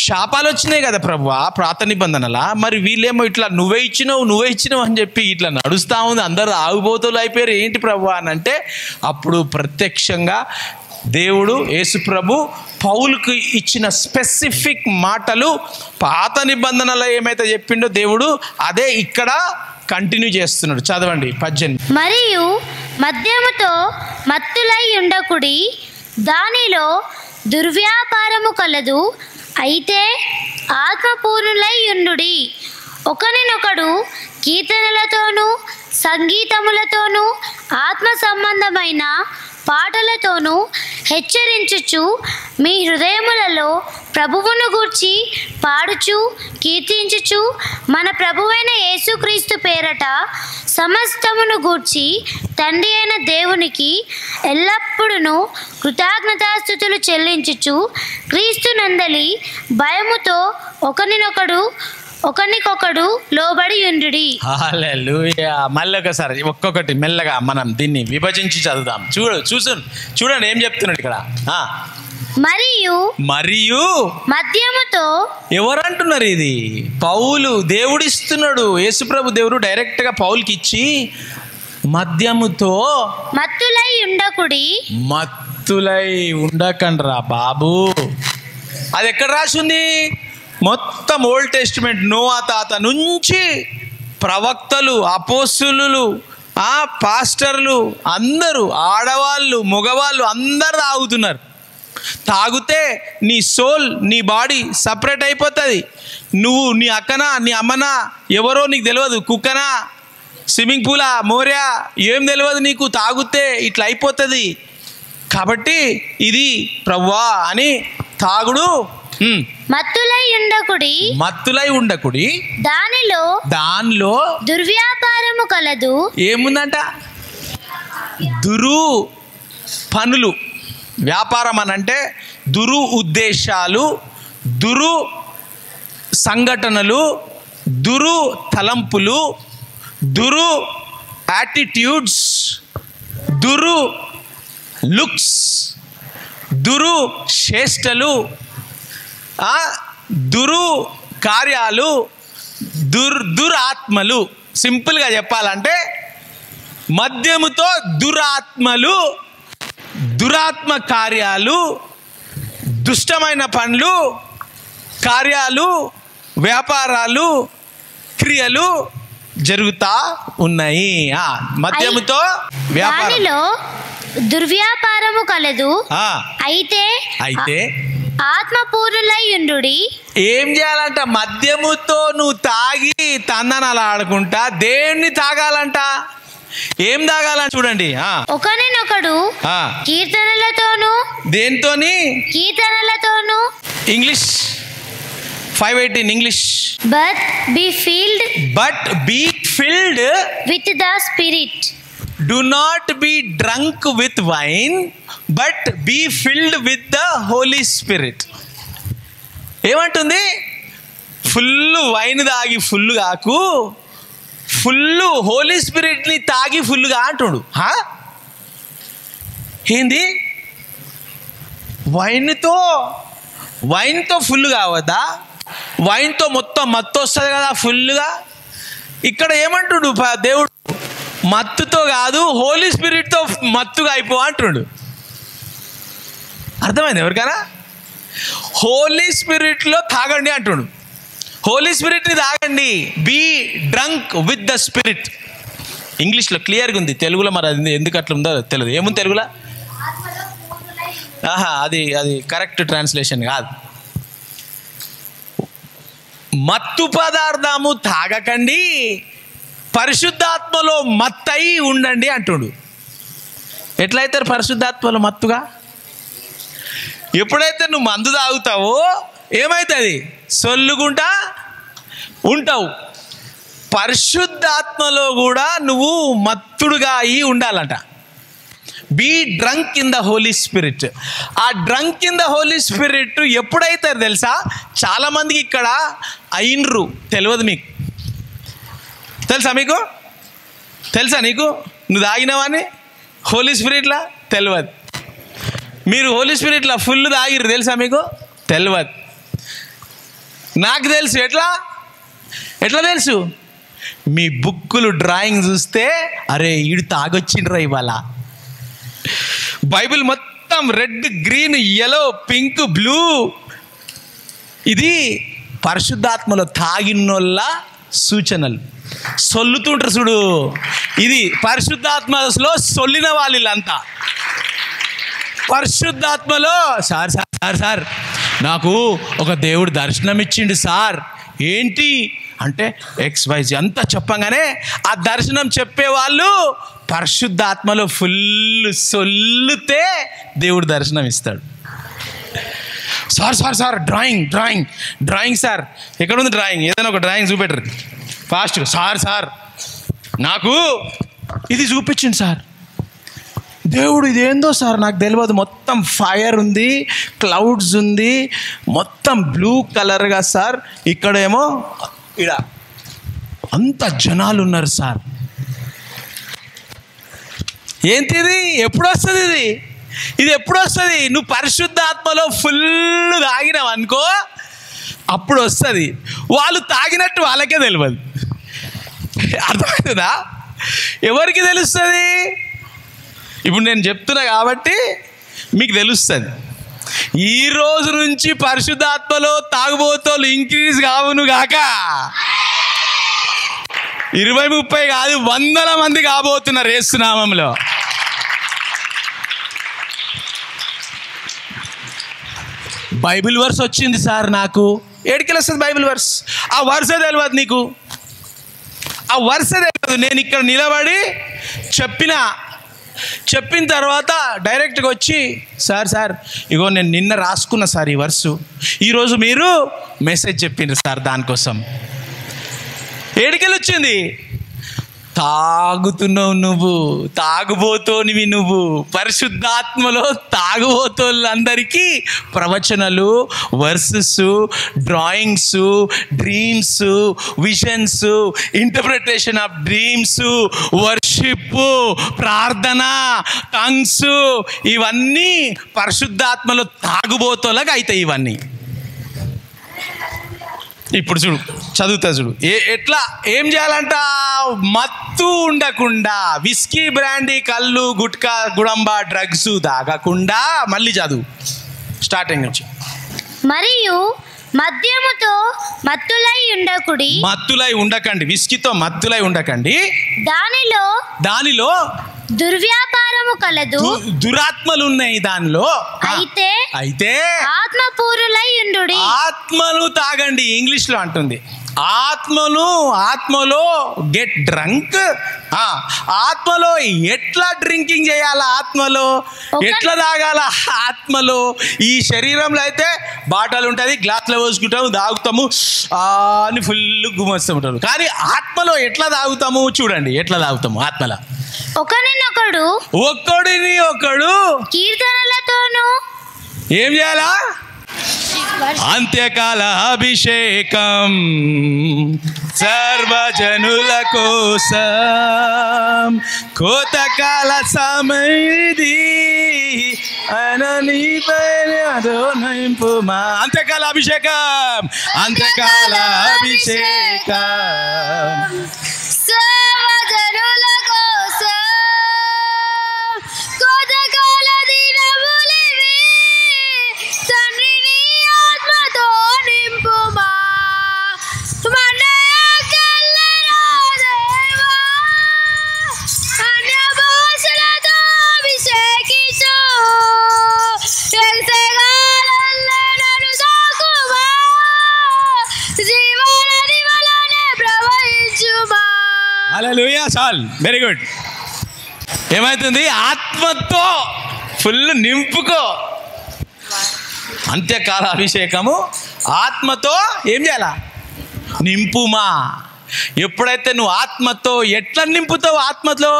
శాపాలు వచ్చినాయి కదా ప్రభువా పాత నిబంధనలా, మరి వీళ్ళేమో ఇట్లా నువ్వే ఇచ్చినావు అని చెప్పి ఇట్లా నడుస్తూ ఉంది, అందరు ఆగుబోతులు అయిపోయారు ఏంటి ప్రభువా అని అంటే, అప్పుడు ప్రత్యక్షంగా దేవుడు యేసు ప్రభు పౌలుకు ఇచ్చిన స్పెసిఫిక్ మాటలు పాత నిబంధనలో ఏమైతే చెప్పిండో దేవుడు అదే ఇక్కడ కంటిన్యూ చేస్తున్నాడు. చదవండి 18. మరియు మద్యముతో మత్తులై ఉండకుడి, దానిలో దుర్వ్యాపారము కలదు, అయితే ఆత్మపూర్ణులై ఉండుడి, ఒకరినొకడు కీర్తనలతోనూ సంగీతములతోనూ ఆత్మ సంబంధమైన పాటలతోనూ హెచ్చరించుచు మీ హృదయములలో ప్రభువును గూర్చి పాడుచు కీర్తించుచు మన ప్రభువైన యేసుక్రీస్తు పేరట సమస్తమును గూర్చి తండ్రి అయిన దేవునికి ఎల్లప్పుడూ కృతజ్ఞతాస్తుతులు చెల్లించుచు క్రీస్తు నందలి భయముతో ఒకరికొకడు లోబడి ఉండుడి. హల్లెలూయా. మళ్ళీ ఒకసారి ఒక్కొక్కటి మెల్లగా మనం దీన్ని విభజించి చదువుదాం. చూడండి ఏం చెప్తున్నాడు ఇక్కడ. మరియు మద్యముతో, ఎవరంటున్నారు ఇది? పౌలు దేవుడిస్తున్నాడు, యేసుప్రభు దేవుడు డైరెక్ట్ గా పౌలుకి ఇచ్చి, మద్యముతో మత్తులై ఉండకండ్రా బాబు. అది ఎక్కడ రాసి ఉంది? మొత్తం ఓల్డ్ టెస్టిమెంట్ నోవా తాత నుంచి ప్రవక్తలు, అపోస్తులు, పాస్టర్లు అందరూ, ఆడవాళ్ళు మగవాళ్ళు అందరు తాగుతున్నారు. తాగితే నీ సోల్, నీ బాడీ సపరేట్ అయిపోతుంది. నువ్వు నీ అక్కనా నీ అమ్మనా ఎవరో నీకు తెలియదు, కుక్కనా స్విమ్మింగ్ పూలా మోర్యా ఏం తెలియదు నీకు, తాగితే ఇట్లా అయిపోతుంది. కాబట్టి ఇది ప్రభువా అని తాగుడు మత్తులై ఉండకుడి, దానిలో దుర్వ్యాపారము కలదు. ఏముందంట? దురు పనులు. వ్యాపారం అని అంటే దురు ఉద్దేశాలు, దురు సంఘటనలు, దురు తలంపులు, దురు యాటిట్యూడ్స్, దురు లుక్స్, దురు చేష్టలు, దురు కార్యాలు, దురాత్మలు. సింపుల్గా చెప్పాలంటే మద్యముతో దురాత్మలు, దురాత్మ కార్యాలు, దుష్టమైన పనులు, కార్యాలు, వ్యాపారాలు, క్రియలు జరుగుతా ఉన్నాయి. మద్యముతో వ్యాపారం, దుర్వ్యాపారము కలదు. అయితే ఆత్మపూర్ణులై ఉండుడి. ఏం చేయాలంట? మద్యముతో నువ్వు తాగి తందనాలు ఆడుకుంటా దేన్ని తాగాలంట? ఏం తాగాలంట? చూడండి, ఒకరినొకడు కీర్తనలతోనూ. దేంతోని? కీర్తనలతోనూ. English 5:18 English. But be filled with the Spirit. Do not be drunk with wine, but be filled with the Holy Spirit. ఏమంటుంది? ఫుల్ వైన్ తాగి ఫుల్ కాకు, ఫుల్ హోలీ స్పిరిట్ని తాగి ఫుల్గా అంటుడు. ఏంది? వైన్తో ఫుల్ కావద్దా? వైన్తో మొత్తం మత్తు వస్తుంది కదా ఫుల్గా. ఇక్కడ ఏమంటుడు దేవుడు? మత్తుతో కాదు, హోలీ స్పిరిట్తో మత్తుగా అయిపో అంటుడు. అర్థమైంది ఎవరికైనా? హోలీ స్పిరిట్లో తాగండి అంటుడు. హోలీ స్పిరిట్ని తాగండి. Be drunk with the spirit. ఇంగ్లీష్లో క్లియర్గా ఉంది, తెలుగులో మరి అది ఎందుకు అట్లా ఉందో తెలియదు. ఏముంది తెలుగులో? అది కరెక్ట్ ట్రాన్స్లేషన్ కాదు. మత్తు పదార్థము తాగకండి, పరిశుద్ధాత్మలో మత్తై ఉండండి అంటుడు. ఎట్లయితే పరిశుద్ధాత్మలో మత్తుగా? ఎప్పుడైతే నువ్వు మందు తాగుతావో ఏమవుతుంది? సొల్లుకుంటా ఉంటావు. పరిశుద్ధాత్మలో కూడా నువ్వు మత్తుడుగా అయి ఉండాలంట. Be drunk in the Holi Spirit. ఆ drunk in the Holi Spirit ఎప్పుడైతే తెలుసా? చాలామందికి ఇక్కడ అయినరు, తెలియదు. మీకు తెలుసా? మీకు తెలుసా? నీకు నువ్వు తాగినవని హోలీ స్పిరిట్లా తెలియదు. మీరు హోలీ స్పిరిట్లా ఫుల్ తాగిర్రు, తెలుసా? మీకు తెలియదు. నాకు తెలుసు. ఎట్లా తెలుసు? మీ బుక్కులు డ్రాయింగ్ చూస్తే అరే ఈడు తాగొచ్చిండ్రా ఇవాళ. బైబిల్ మొత్తం red, green, yellow, pink, blue. ఇది పరిశుద్ధాత్మలో తాగినోళ్ళ సూచనలు. సొల్లుతుంటారు చూడు, ఇది పరిశుద్ధాత్మలో సొల్లిన వాళ్ళంతా. పరిశుద్ధాత్మలో సార్ సార్ సార్ సార్ నాకు ఒక దేవుడు దర్శనం ఇచ్చిండు సార్. ఏంటి అంటే XYZ అంతా చెప్పంగానే ఆ దర్శనం చెప్పేవాళ్ళు పరిశుద్ధాత్మలో ఫుల్ సొల్లుతే దేవుడు దర్శనం ఇస్తాడు. Sir sir sir drawing drawing drawing sir, ఎక్కడుంది డ్రాయింగ్? ఏదైనా ఒక డ్రాయింగ్ చూపెట్టరు ఫాస్ట్గా. సార్ నాకు ఇది చూపించింది సార్ దేవుడు. ఇదేందో సార్ నాకు తెలియదు. మొత్తం ఫైర్ ఉంది, క్లౌడ్స్ ఉంది, మొత్తం బ్లూ కలర్గా సార్. ఇక్కడేమో ఇడ అంత జనాలు ఉన్నారు సార్. ఏంటిది? ఎప్పుడు వస్తుంది ఇది ఎప్పుడు వస్తుంది? నువ్వు పరిశుద్ధాత్మలో ఫుల్ తాగినావు అనుకో, అప్పుడు వస్తుంది. వాళ్ళు తాగినట్టు వాళ్ళకే తెలియదు. అర్థమవుతుందా? ఎవరికి తెలుస్తుంది? ఇప్పుడు నేను చెప్తున్నా కాబట్టి మీకు తెలుస్తుంది. ఈ రోజు నుంచి పరిశుద్ధాత్మలో తాగుబోతోళ్ళు ఇంక్రీజ్ కావును గాక. 20-30 కాదు, 100 మంది కాబోతున్నారు యేసు నామములో. బైబిల్ వర్స్ వచ్చింది సార్ నాకు. ఏడికెళ్ళి వస్తుంది బైబిల్ వర్స్? ఆ వర్సే తెలియదు నీకు. ఆ వర్సే తెలియదు. నేను ఇక్కడ నిలబడి చెప్పిన తర్వాత డైరెక్ట్గా వచ్చి సార్ ఇగో నేను నిన్న రాసుకున్నా సార్ ఈ వర్సు, ఈరోజు మీరు మెసేజ్ చెప్పిండ్రు సార్, దానికోసం. ఏడికెళ్ళి వచ్చింది? తాగుతున్నావు నువ్వు, తాగుబోతోనివి నువ్వు. పరిశుద్ధాత్మలో తాగుబోతోళ్ళందరికీ ప్రవచనలు, verses, drawings, dreams, visions, interpretation of dreams, worship, ప్రార్థన, టంగ్స్, ఇవన్నీ పరిశుద్ధాత్మలో తాగుబోతోళ్ళకి అవుతాయి ఇవన్నీ. ఇప్పుడు చూడు, చదువుతా చూడు. ఎట్లా ఏం చేయాలంట? మత్తు ఉండకుండా, విస్కీ, బ్రాండీ, కళ్ళు, గుట్కా, గుడంబ, డ్రగ్స్ తాగకుండా. మళ్ళీ చదువు స్టార్టింగ్ నుంచి. మరియు మద్యముతో మత్తులై ఉండకండి. విస్కీతో మత్తులై ఉండకండి. దానిలో దుర్వ్యాపారము కలదు. దురాత్మలు ఉన్నాయి దానిలో. అయితే ఆత్మపూరులై ఉండుడి. ఆత్మను తాగండి. ఇంగ్లీష్లో అంటుంది ఆత్మలో గెట్ డ్రంక్. ఆత్మలో ఎట్లా డ్రింకింగ్ చేయాలా? ఆత్మలో ఎట్లా తాగాల? ఆత్మలో. ఈ శరీరంలో అయితే బాటలు ఉంటుంది, గ్లాస్లో పోసుకుంటాము, తాగుతాము అని ఫుల్ గుమస్తూ ఉంటారు. కానీ ఆత్మలో ఎట్లా తాగుతాము? చూడండి ఎట్లా తాగుతాము ఆత్మలో. ఒకడిని ఒకడు కీర్తనలతోనూ ఏం చేయాలా? అంత్యకాల అభిషేకం సర్వజనుల కోసం, కోతకాల సమయది అననిపైనదోనింపుమా. అంత్యకాల అభిషేకం, అంత్యకాల అభిషేకం సర్వజనుల కోసం, కోతకాల దినములివి, తండ్రిని ఆత్మతో నింపుమా. అన్య భాషలతో అభిషేకించు, ఎల్సెగాలన్నను తాకుమా, జీవనది వలనే ప్రవహించుమా. హల్లెలూయా. చాలు, వెరీ గుడ్. ఏమవుతుంది? ఆత్మతో ఫుల్ నింపుకో. అంత్యకాల అభిషేకము ఆత్మతో ఏం చేయాలా? నింపుమా. ఎప్పుడైతే నువ్వు ఆత్మతో ఎట్లా నింపుతావు? ఆత్మతో.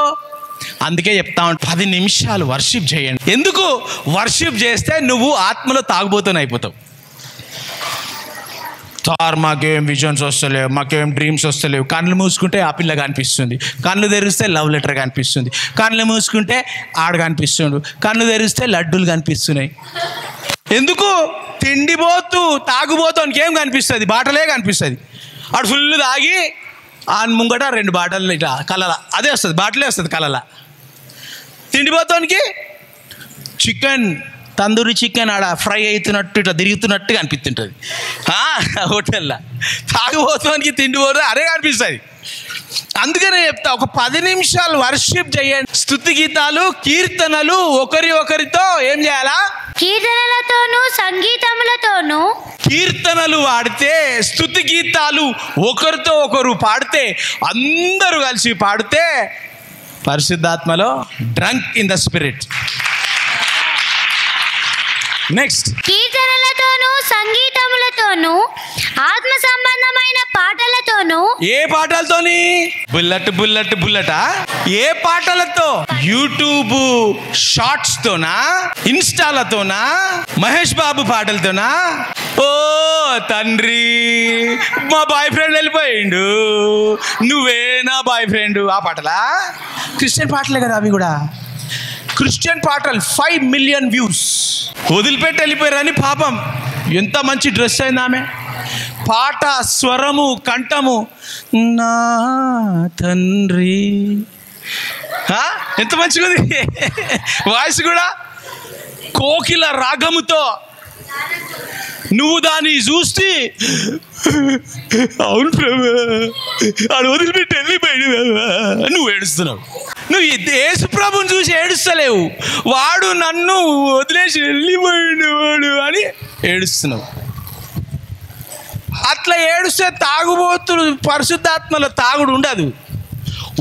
అందుకే చెప్తా ఉంటా 10 నిమిషాలు వర్షిప్ చేయండి. ఎందుకు? వర్షిప్ చేస్తే నువ్వు ఆత్మలో తాగుబోతూనే అయిపోతావు. సార్ మాకేం విజన్స్ వస్తలేవు, మాకేం డ్రీమ్స్ వస్తలేవు. కళ్ళు మూసుకుంటే ఆ పిల్ల కనిపిస్తుంది, కళ్ళు తెరిస్తే లవ్ లెటర్ కనిపిస్తుంది, కళ్ళు మూసుకుంటే ఆడు కనిపిస్తుండు, కళ్ళు తెరిస్తే లడ్డూలు కనిపిస్తున్నాయి. ఎందుకు? తిండిపోతూ తాగుబోతూ ఇంకేం కనిపిస్తుంది? బాటలే కనిపిస్తుంది. ఆడు ఫుల్ తాగి ఆ ముంగట 2 బాటలు ఇట్లా కలల అదే వస్తుంది, బాటలే వస్తుంది కలల. తిండిపోతానికి చికెన్, తందూరి చికెన్ ఆడ ఫ్రై అవుతున్నట్టు ఇట్లా తిరుగుతున్నట్టు కనిపిస్తుంటుంది హోటల్లో. తాగిపోతానికి తిండిపోతే అదే కనిపిస్తుంది. అందుకనే చెప్తా, ఒక 10 నిమిషాలు వర్షిప్ చేయండి. స్తుతి గీతాలు, కీర్తనలు ఒకరితో ఏం చేయాలా? కీర్తనలతోనూ సంగీతములతోనూ. కీర్తనలు పాడితే, స్తుతి గీతాలు ఒకరితో ఒకరు పాడితే, అందరూ కలిసి పాడితే పరిశుద్ధాత్మలో drunk in the spirit. Next, కీర్తనలతోనూ సంగీతములతోనూ ఆత్మ సంబంధమైన పాటలతోనూ. ఏ పాటలతోని? బుల్లటా? ఏ పాటలతో? యూట్యూబ్ షార్ట్స్ తోనా? ఇన్స్టాలతోనా? మహేష్ బాబు పాటలతోనా? ఓ తండ్రి, మా బాయ్ ఫ్రెండ్ వెళ్ళిపోయిండు, నువ్వే నా బాయ్ ఫ్రెండ్, ఆ పాటలా? క్రిస్టియన్ పాటలే కదా అవి కూడా. క్రిస్టియన్ పాటలు 5 మిలియన్ వ్యూస్. వదిలిపెట్టి వెళ్ళిపోయారని పాపం. ఎంత మంచి డ్రెస్ అయింది ఆమె. పాట, స్వరము, కంఠము, నా తండ్రి, ఎంత మంచిగా ఉంది. వాయిస్ కూడా కోకిల రాగముతో. నువ్వు దాన్ని చూస్తే అవును ప్రభు, ఆడు వదిలిపెట్టి వెళ్ళిపోయాడు, నువ్వు ఏడుస్తున్నావు. నువ్వు యేసు ప్రభుని చూసి ఏడుస్తలేవు, వాడు నన్ను వదిలేసి వెళ్ళిపోయాడు వాడు అని ఏడుస్తున్నావు. అట్లా ఏడుస్తే తాగుబోతులు పరిశుద్ధాత్మలో తాగుడు ఉండదు.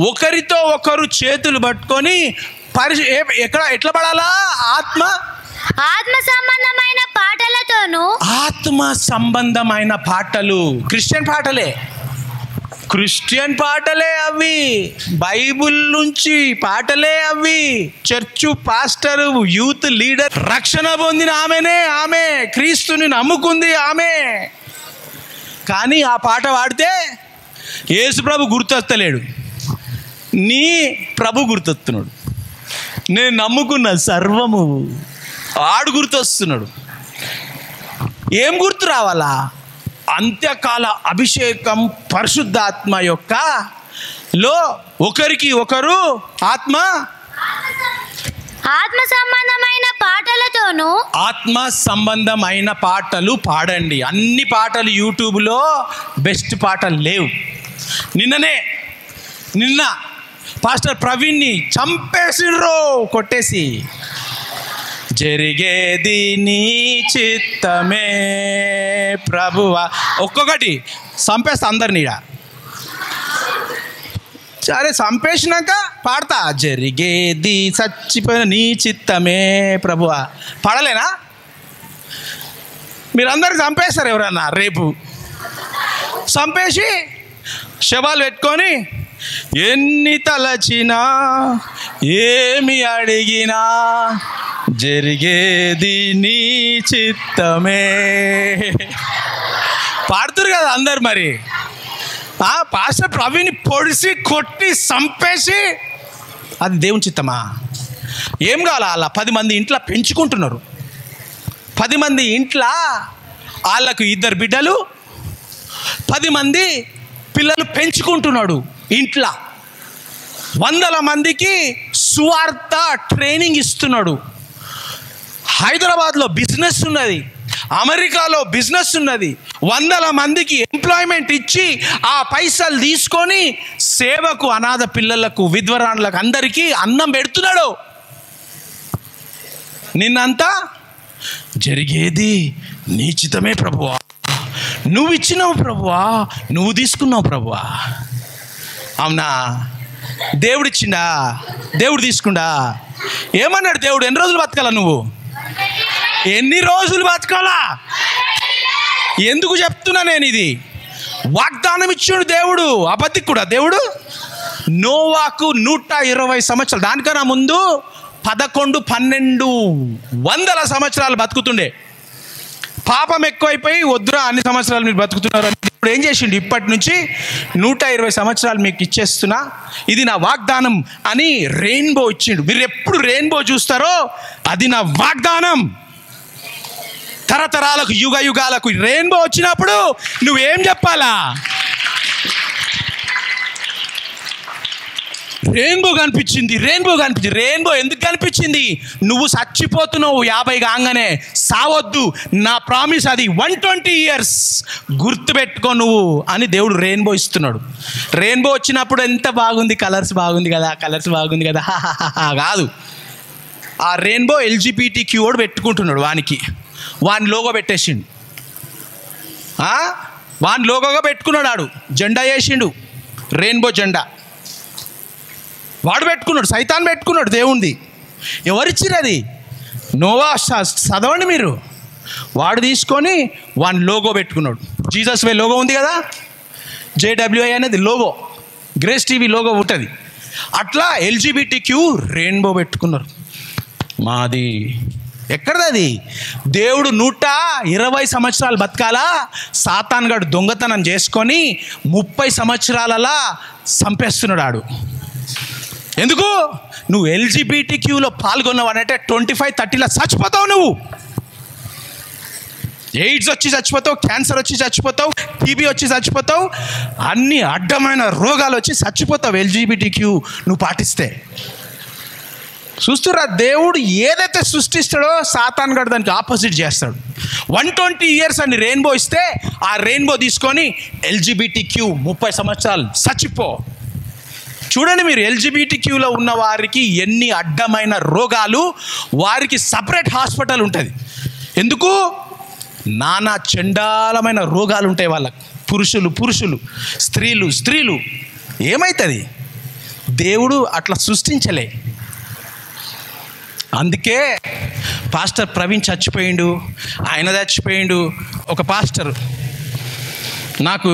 ఒకరితో ఒకరు చేతులు పట్టుకొని ఎట్లా పడాలా? ఆత్మ సంబంధమైన పాటలతోనూ. ఆత్మ సంబంధమైన పాటలు క్రిస్టియన్ పాటలే అవి. బైబుల్ నుంచి పాటలే అవి. చర్చు పాస్టరు, యూత్ లీడర్, రక్షణ పొందిన ఆమె క్రీస్తుని నమ్ముకుంది ఆమె. కానీ ఆ పాట పాడితే యేసు ప్రభు గుర్తొస్తలేడు, నీ ప్రభు గుర్తొస్తున్నాడు. నేను నమ్ముకున్న సర్వము ఆడు గుర్తొస్తున్నాడు. ఏం గుర్తు రావాలా? అంత్యకాల అభిషేకం పరిశుద్ధాత్మ యొక్క లో ఒకరికి ఒకరు ఆత్మ సంబంధమైన పాటలతోనూ. ఆత్మ సంబంధమైన పాటలు పాడండి. అన్ని పాటలు యూట్యూబ్లో బెస్ట్ పాటలు లేవు. నిన్న పాస్టర్ ప్రవీణ్ని చంపేసిండ్రో, కొట్టేసి. జరిగేది నీ చిత్తమే ప్రభువా, ఒక్కొక్కటి చంపేస్తా అందరినీ. సరే చంపేసినాక పాడతా, జరిగేది చచ్చిపోయిన నీ చిత్తమే ప్రభువా. పాడలేనా? మీరందరూ చంపేస్తారు ఎవరన్నా రేపు. చంపేసి శవాలు పెట్టుకొని ఎన్ని తలచినా ఏమి అడిగినా జరిగేది నీ చిత్తమే పాడుతురు కదా అందరు. మరి పాస్టర్ ప్రవీణ్ పొడిసి కొట్టి చంపేసి అది దేవుని చిత్తమా? ఏం కావాలా? అలా 10 మంది ఇంట్లో పెంచుకుంటున్నారు. 10 మంది ఇంట్లో వాళ్ళకు 2 బిడ్డలు, 10 మంది పిల్లలు పెంచుకుంటున్నాడు. ఇంట్లో 100 మందికి సువార్త ట్రైనింగ్ ఇస్తున్నాడు. హైదరాబాద్లో బిజినెస్ ఉన్నది, అమెరికాలో బిజినెస్ ఉన్నది. 100 మందికి ఎంప్లాయ్మెంట్ ఇచ్చి ఆ పైసలు తీసుకొని సేవకు, అనాథ పిల్లలకు, విధ్వరాన్లకు అందరికీ అన్నం పెడుతున్నాడు. నిన్నంతా జరిగేది నీ చిత్తమే ప్రభువా, నువ్వు ఇచ్చినావు ప్రభువా, నువ్వు తీసుకున్నావు ప్రభువా. అవునా? దేవుడు ఇచ్చిండా? దేవుడు తీసుకుండా? ఏమన్నాడు దేవుడు? ఎన్ని రోజులు బతకాలా? నువ్వు ఎన్ని రోజులు బతకాలా? ఎందుకు చెప్తున్నా నేను ఇది? వాగ్దానం ఇచ్చాడు దేవుడు, అబద్ధికుడా దేవుడు? నోవాకు 120 సంవత్సరాలు, దానికన్నా ముందు 11-1200 సంవత్సరాలు బతుకుతుండే. పాపం ఎక్కువైపోయి వద్దురా అన్ని సంవత్సరాలు మీరు బతుకుతున్నారు అని ఇప్పుడు ఏం చేసిండు? ఇప్పటి నుంచి 120 సంవత్సరాలు మీకు ఇచ్చేస్తున్నా, ఇది నా వాగ్దానం అని రెయిన్బో ఇచ్చిండు. మీరు ఎప్పుడు రెయిన్బో చూస్తారో అది నా వాగ్దానం. తరతరాలకు యుగ యుగాలకు రెయిన్బో వచ్చినప్పుడు నువ్వేం చెప్పాలా? రెయిన్బో కనిపించింది. రెయిన్బో ఎందుకు కనిపించింది? నువ్వు చచ్చిపోతున్నావు 50 కాగానే. సావద్దు, నా ప్రామిస్ అది 120 years గుర్తుపెట్టుకో నువ్వు అని దేవుడు రెయిన్బో ఇస్తున్నాడు. రెయిన్బో వచ్చినప్పుడు ఎంత బాగుంది, కలర్స్ బాగుంది కదా కాదు. ఆ రెయిన్బో LGBTQ వాడు పెట్టుకుంటున్నాడు, వాని లోగో పెట్టేసిండు. వాని లోగోగా పెట్టుకున్నాడు, ఆడు జెండా వేసిండు, రెయిన్బో జెండా వాడు పెట్టుకున్నాడు, సైతాన్ పెట్టుకున్నాడు దేవుంది. ఎవరిచ్చిరు అది? నోవా, చదవండి మీరు. వాడు తీసుకొని వాని లోగో పెట్టుకున్నాడు. జీసస్ వే లోగో ఉంది కదా, JWI అనేది లోగో, గ్రేస్ టీవీ లోగో ఉంటుంది. అట్లా LGBTQ రెయిన్బో పెట్టుకున్నారు. మాది ఎక్కడది? దేవుడు 120 సంవత్సరాలు బతకాలా, సాతాన్ గాడు దొంగతనం చేసుకొని 30 సంవత్సరాలలా చంపేస్తున్నాడు ఆడు. ఎందుకు? నువ్వు LGBTQలో పాల్గొన్నావనంటే 25-30 చచ్చిపోతావు. నువ్వు ఎయిడ్స్ వచ్చి చచ్చిపోతావు, క్యాన్సర్ వచ్చి చచ్చిపోతావు, TB వచ్చి చచ్చిపోతావు, అన్ని అడ్డమైన రోగాలు వచ్చి చచ్చిపోతావు LGBTQ నువ్వు పాటిస్తే. చూస్తురా, దేవుడు ఏదైతే సృష్టిస్తాడో సాతాన్ గడు దానికి ఆపోజిట్ చేస్తాడు. 120 years అని రెయిన్బో ఇస్తే ఆ రెయిన్బో తీసుకొని LGBTQ 30 సంవత్సరాలు చచ్చిపో. చూడండి మీరు, LGBTQలో ఉన్న వారికి ఎన్ని అడ్డమైన రోగాలు, వారికి సపరేట్ హాస్పిటల్ ఉంటుంది. ఎందుకు? నానా చండాలమైన రోగాలు ఉంటాయి వాళ్ళకు. పురుషులు, స్త్రీలు. ఏమవుతుంది? దేవుడు అట్లా సృష్టించలే. అందుకే పాస్టర్ ప్రవీణ్ చచ్చిపోయిండు, ఆయన చచ్చిపోయిండు. ఒక పాస్టర్ నాకు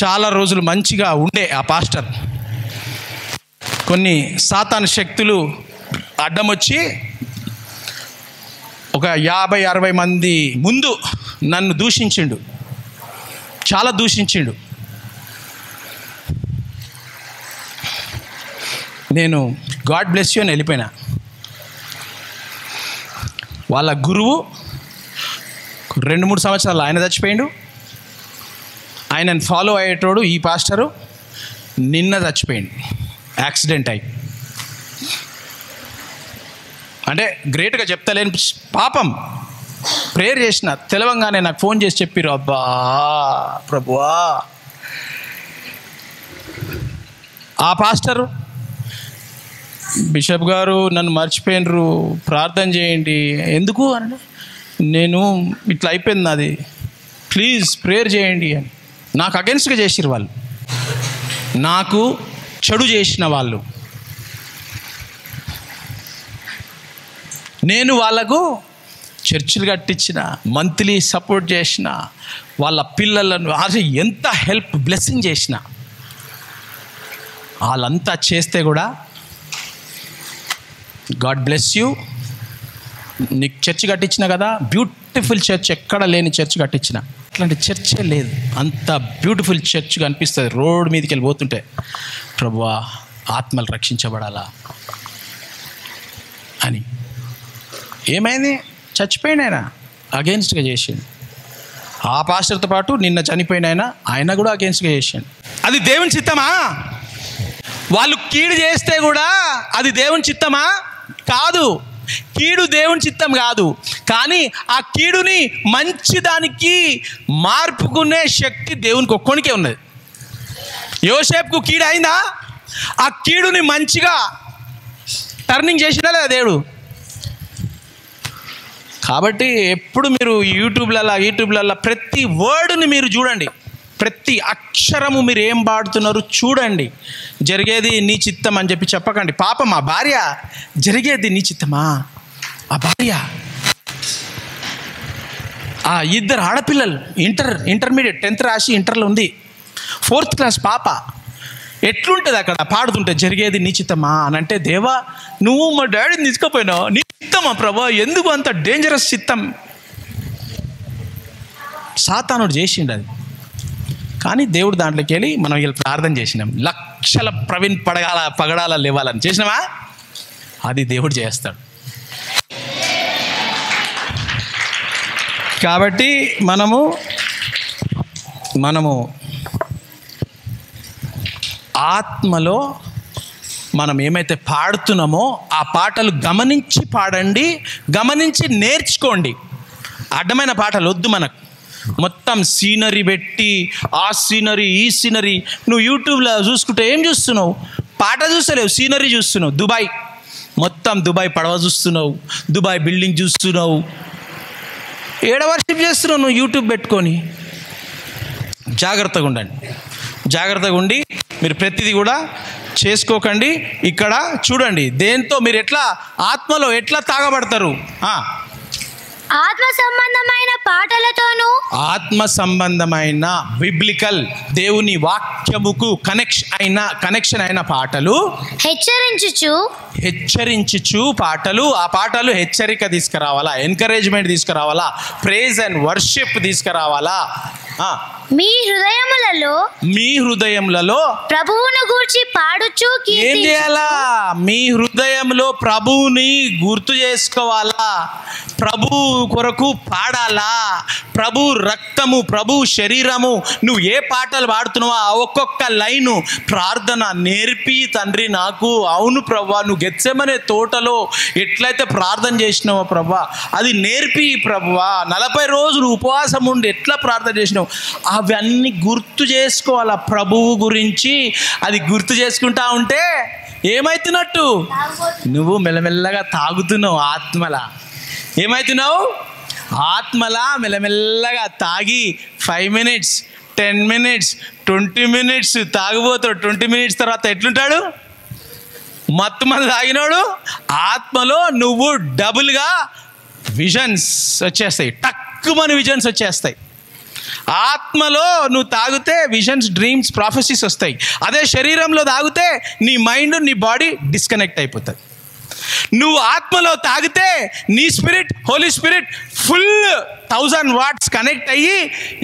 చాలా రోజులు మంచిగా ఉండే, ఆ పాస్టర్ కొన్ని సాతాను శక్తులు అడ్డం వచ్చి ఒక 50-60 మంది ముందు నన్ను దూషించిండు, చాలా దూషించిండు. నేను గాడ్ బ్లెస్ యూ అని వెళ్ళిపోయినా. వాళ్ళ గురువు 2-3 సంవత్సరాలు ఆయన చచ్చిపోయిండు. ఆయనను ఫాలో అయ్యేటోడు ఈ పాస్టరు నిన్న చచ్చిపోయిండు, యాక్సిడెంట్ అయి. అంటే గ్రేట్గా చెప్తలేని పాపం. ప్రేయర్ చేసిన తెలవంగానే నాకు ఫోన్ చేసి చెప్పిర్రు, అబ్బా ప్రభువా, ఆ పాస్టరు బిషప్ గారు నన్ను మర్చిపోయినరు, ప్రార్థన చేయండి. ఎందుకు అని, నేను ఇట్లా అయిపోయింది నాది, ప్లీజ్ ప్రేయర్ చేయండి అని. నాకు అగెన్స్ట్గా చేసిరు వాళ్ళు, నాకు చెడు చేసిన వాళ్ళు. నేను వాళ్ళకు చర్చిలు కట్టించిన, మంత్లీ సపోర్ట్ చేసిన, వాళ్ళ పిల్లలను అసలు ఎంత హెల్ప్ బ్లెస్సింగ్ చేసిన, వాళ్ళంతా చేస్తే కూడా గాడ్ బ్లెస్ యూ, నీకు చర్చ్ కట్టించిన కదా, బ్యూటిఫుల్ చర్చ్, ఎక్కడ లేని చర్చ్ కట్టించిన. అట్లాంటి చర్చే లేదు, అంత బ్యూటిఫుల్ చర్చ్ కనిపిస్తుంది రోడ్ మీదకి వెళ్ళి పోతుంటే. ప్రభువా, ఆత్మలు రక్షించబడాలా అని. ఏమైంది? చచ్చిపోయిన ఆయన అగెన్స్ట్గా చేసిండు. ఆ పాస్టర్తో పాటు నిన్న చనిపోయిన ఆయన కూడా అగెన్స్ట్గా చేసిండు. అది దేవుని చిత్తమా? వాళ్ళు కీడు చేస్తే కూడా అది దేవుని చిత్తమా? కాదు. కీడు దేవుని చిత్తం కాదు. కానీ ఆ కీడుని మంచిదానికి మార్పుకునే శక్తి దేవునికి ఒక్కొనికే ఉన్నది. యోసేపుకు కీడు అయిందా? ఆ కీడుని మంచిగా టర్నింగ్ చేసినా లేదా దేవుడు? కాబట్టి ఎప్పుడు మీరు యూట్యూబ్లలో ప్రతి వర్డ్ని మీరు చూడండి, ప్రతి అక్షరము మీరు ఏం పాడుతున్నారు చూడండి. జరిగేది నీ చిత్తం అని చెప్పకండి. పాపం ఆ భార్య, జరిగేది నీ చిత్తమా? ఆ భార్య ఆ ఇద్దరు ఆడపిల్లలు ఇంటర్మీడియట్ 10th రాసి ఇంటర్లో ఉంది, 4th క్లాస్ పాప. ఎట్లుంటుంది అక్కడ పాడుతుంటే జరిగేది నీ చిత్తమా అని అంటే, దేవా నువ్వు మా డాడీని తీసుకుపోయినావు, నీ చిత్తమా ప్రభా, ఎందుకు అంత డేంజరస్ చిత్తం? సాతానుడు చేసిండు అది. కానీ దేవుడు దాంట్లోకి వెళ్ళి మనం వీళ్ళు ప్రార్థన చేసినాం, లక్షల ప్రవీణ్ పగడాల లేవాలని చేసినామా, అది దేవుడు చేస్తాడు. కాబట్టి మనము ఆత్మలో మనం ఏమైతే పాడుతున్నామో ఆ పాటలు గమనించి పాడండి, గమనించి నేర్చుకోండి. అడ్డమైన పాటలు వద్దు మనకు. మొత్తం సీనరీ పెట్టి ఆ సీనరీ ఈ సీనరీ, నువ్వు యూట్యూబ్లో చూసుకుంటే ఏం చూస్తున్నావు? పాట చూస్తలేవు, సీనరీ చూస్తున్నావు. దుబాయ్, మొత్తం దుబాయ్ పడవ చూస్తున్నావు, దుబాయ్ బిల్డింగ్ చూస్తున్నావు. ఏడ వర్షిప్ చేస్తున్నావు నువ్వు యూట్యూబ్ పెట్టుకొని. జాగ్రత్తగా ఉండండి, జాగ్రత్తగా ఉండి మీరు ప్రతిదీ కూడా చేసుకోకండి. ఇక్కడ చూడండి, దేంతో మీరు ఎట్లా ఆత్మలో ఎట్లా తాగబడతారు? ఆత్మ సంబంధమైన పాటలతోనూ, ఆత్మ సంబంధమైన దేవుని వాక్యముకు కనెక్షన్ అయిన పాటలు, హెచ్చరించుచు పాటలు. ఆ పాటలు హెచ్చరిక తీసుకురావాలా, ఎంకరేజ్మెంట్ తీసుకురావాలా, ప్రేజ్ అండ్ వర్షిప్ తీసుకురావాలా. మీ హృదయములలో ప్రభువును గూర్చి పాడుచు ఏం చేయాలా? మీ హృదయంలో ప్రభువుని గుర్తు చేసుకోవాలా, ప్రభు కొరకు పాడాలా, ప్రభు రక్తము, ప్రభు శరీరము. నువ్వు ఏ పాటలు పాడుతున్నావో ఆ ఒక్కొక్క లైను ప్రార్థన నేర్పి, తండ్రి నాకు అవును ప్రభా, నువ్వు గెత్సెమనే తోటలో ఎట్లయితే ప్రార్థన చేసినావో ప్రభా, అది నేర్పి ప్రభువా. 40 రోజులు ఉపవాసం ఉండి ఎట్లా ప్రార్థన చేసినావు అవన్నీ గుర్తు చేసుకోవాలా ప్రభువు గురించి. అది గుర్తు చేసుకుంటా ఉంటే ఏమవుతున్నట్టు? నువ్వు మెల్లమెల్లగా తాగుతున్నావు ఆత్మలా. ఏమవుతున్నావు? ఆత్మలా మెల్లమెల్లగా తాగి 5 minutes 10 minutes 20 minutes తాగిపోతాడు. 20 minutes తర్వాత ఎట్లుంటాడు? మత్తు మంది తాగినోడు. ఆత్మలో నువ్వు డబుల్గా విజన్స్ వచ్చేస్తాయి, టక్కుమని విజన్స్ వచ్చేస్తాయి. ఆత్మలో నువ్వు తాగితే విజన్స్, డ్రీమ్స్, ప్రాఫెసీస్ వస్తాయి. అదే శరీరంలో తాగితే నీ మైండ్, నీ బాడీ డిస్కనెక్ట్ అయిపోతుంది. నువ్వు ఆత్మలో తాగితే నీ spirit, holy spirit full 1000 watts connect అయ్యి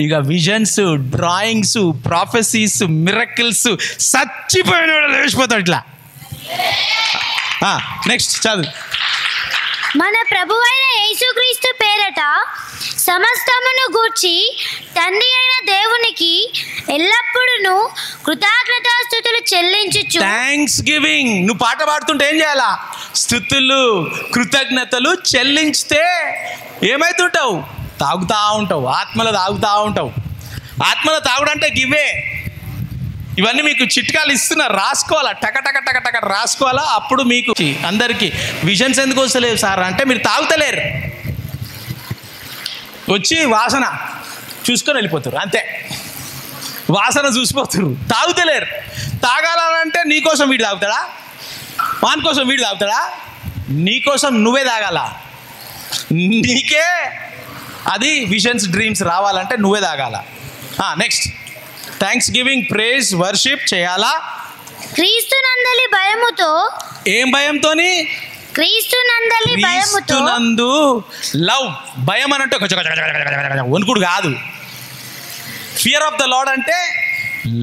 ఇక విజన్స్, డ్రాయింగ్స్, ప్రాఫెసీస్, మిరకిల్స్, చచ్చిపోయిన లేచిపోతాడు ఇట్లా. నెక్స్ట్ చదువు. మన ప్రభువైన యేసుక్రీస్తు పేరట సమస్తమును గూర్చి తండ్రి అయిన దేవునికి ఎల్లప్పుడూ కృతజ్ఞతాస్తుతులు చెల్లించుచు. Thanks giving. నువ్వు పాట పాడుతుంటే ఏం చేయాలా? స్తుతులు, కృతజ్ఞతలు చెల్లించితే ఏమైతుంటావు? తాగుతూ ఉంటావు, ఆత్మలో తాగుతూ ఉంటావు. ఆత్మలో తాగుడంటే గివే. ఇవన్నీ మీకు చిట్కాలు ఇస్తున్నారు, రాసుకోవాలా, టక టక టక టక రాసుకోవాలా. అప్పుడు మీకు అందరికీ విజన్స్ ఎందుకు వస్తలేవు సార్ అంటే మీరు తాగుతలేరు. వచ్చి వాసన చూసుకొని వెళ్ళిపోతారు, అంతే. వాసన చూసిపోతారు, తాగుతలేరు. తాగాలంటే నీకోసం వీడు తాగుతాడా? వాని కోసం వీడు తాగుతాడా? నీకోసం నువ్వే తాగాల. నీకే అది విజన్స్, డ్రీమ్స్ రావాలంటే నువ్వే తాగాల. Next, thanksgiving, praise, worship చేయాలా. క్రీస్తునందలి భయముతో. ఏం భయంతోని? క్రీస్తునందు లవ్. భయం అనంటే వణుకుడు కాదు. ఫియర్ ఆఫ్ ద లార్డ్ అంటే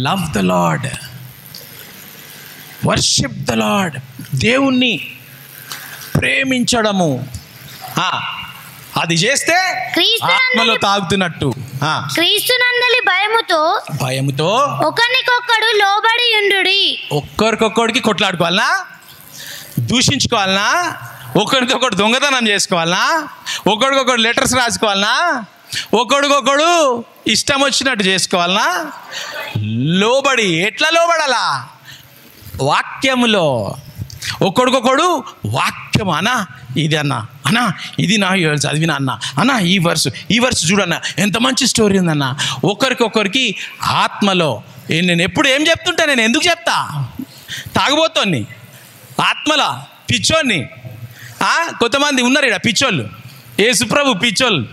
love the lord, worship the lord. దేవుణ్ణి ప్రేమించడము. అది చేస్తే ఆత్మలో తాగుతున్నట్టు. క్రీస్తునందలి భయముతో ఒకరికొకడు లోబడి ఉండుడి. ఒక్కరికొక్కడికి కొట్లాడుకోవాలనా? దూషించుకోవాలనా? ఒకరికొకడు దొంగతనం చేసుకోవాలనా? ఒకడికొకడు లెటర్స్ రాసుకోవాలనా? ఒకడికొకడు ఇష్టం వచ్చినట్టు చేసుకోవాలనా? లోబడి. ఎట్లా లోబడాలా? వాక్యములో. ఒకడికొకడు వాక్యం. అన్నా ఇది అన్నా, అన్నా ఇది నా చదివిన అన్నా ఈ వర్స్ చూడన్నా ఎంత మంచి స్టోరీ ఉందన్నా. ఒకరికొకరికి ఆత్మలో. నేను ఎప్పుడు ఏం చెప్తుంటా? నేను ఎందుకు చెప్తా? తాగుబోతోని, ఆత్మలో పిచ్చోన్ని. కొంతమంది ఉన్నారు ఇక్కడ పిచ్చోళ్ళు. యేసుప్రభు పిచ్చోళ్ళు.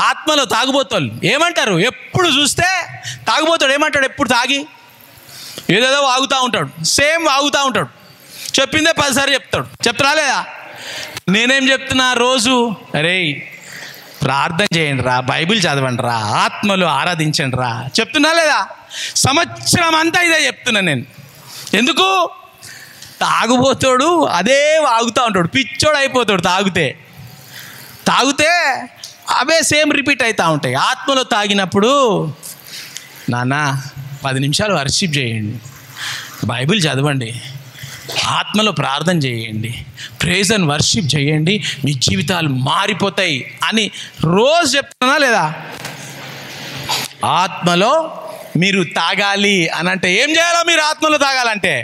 ఆత్మలో తాగుబోతోళ్ళు ఏమంటారు? ఎప్పుడు చూస్తే తాగుబోతాడు ఏమంటాడు? ఎప్పుడు తాగి ఏదేదో వాగుతూ ఉంటాడు, సేమ్ వాగుతూ ఉంటాడు, చెప్పిందే 10 సార్లు చెప్తాడు. చెప్తున్నా లేదా? నేనేం చెప్తున్నా రోజు, అరే ప్రార్థన చేయండి రా, బైబిల్ చదవండి రా, ఆత్మలో ఆరాధించండి రా చెప్తున్నా లేదా? సంవత్సరం అంతా ఇదే చెప్తున్నా నేను. ఎందుకు? తాగుబోతాడు అదే వాగుతూ ఉంటాడు, పిచ్చోడు అయిపోతాడు. తాగితే అవే సేమ్ రిపీట్ అవుతూ ఉంటాయి. ఆత్మలో తాగినప్పుడు నాన్న 10 నిమిషాలు వర్షిప్ చేయండి, బైబిల్ చదవండి, ఆత్మలో ప్రార్థన చేయండి, ప్రేజ్ అండ్ వర్షిప్ చేయండి, మీ జీవితాలు మారిపోతాయి అని రోజు చెప్తున్నా లేదా? ఆత్మలో మీరు తాగాలి అని అంటే ఏం చేయాలా? మీరు ఆత్మలో తాగాలంటే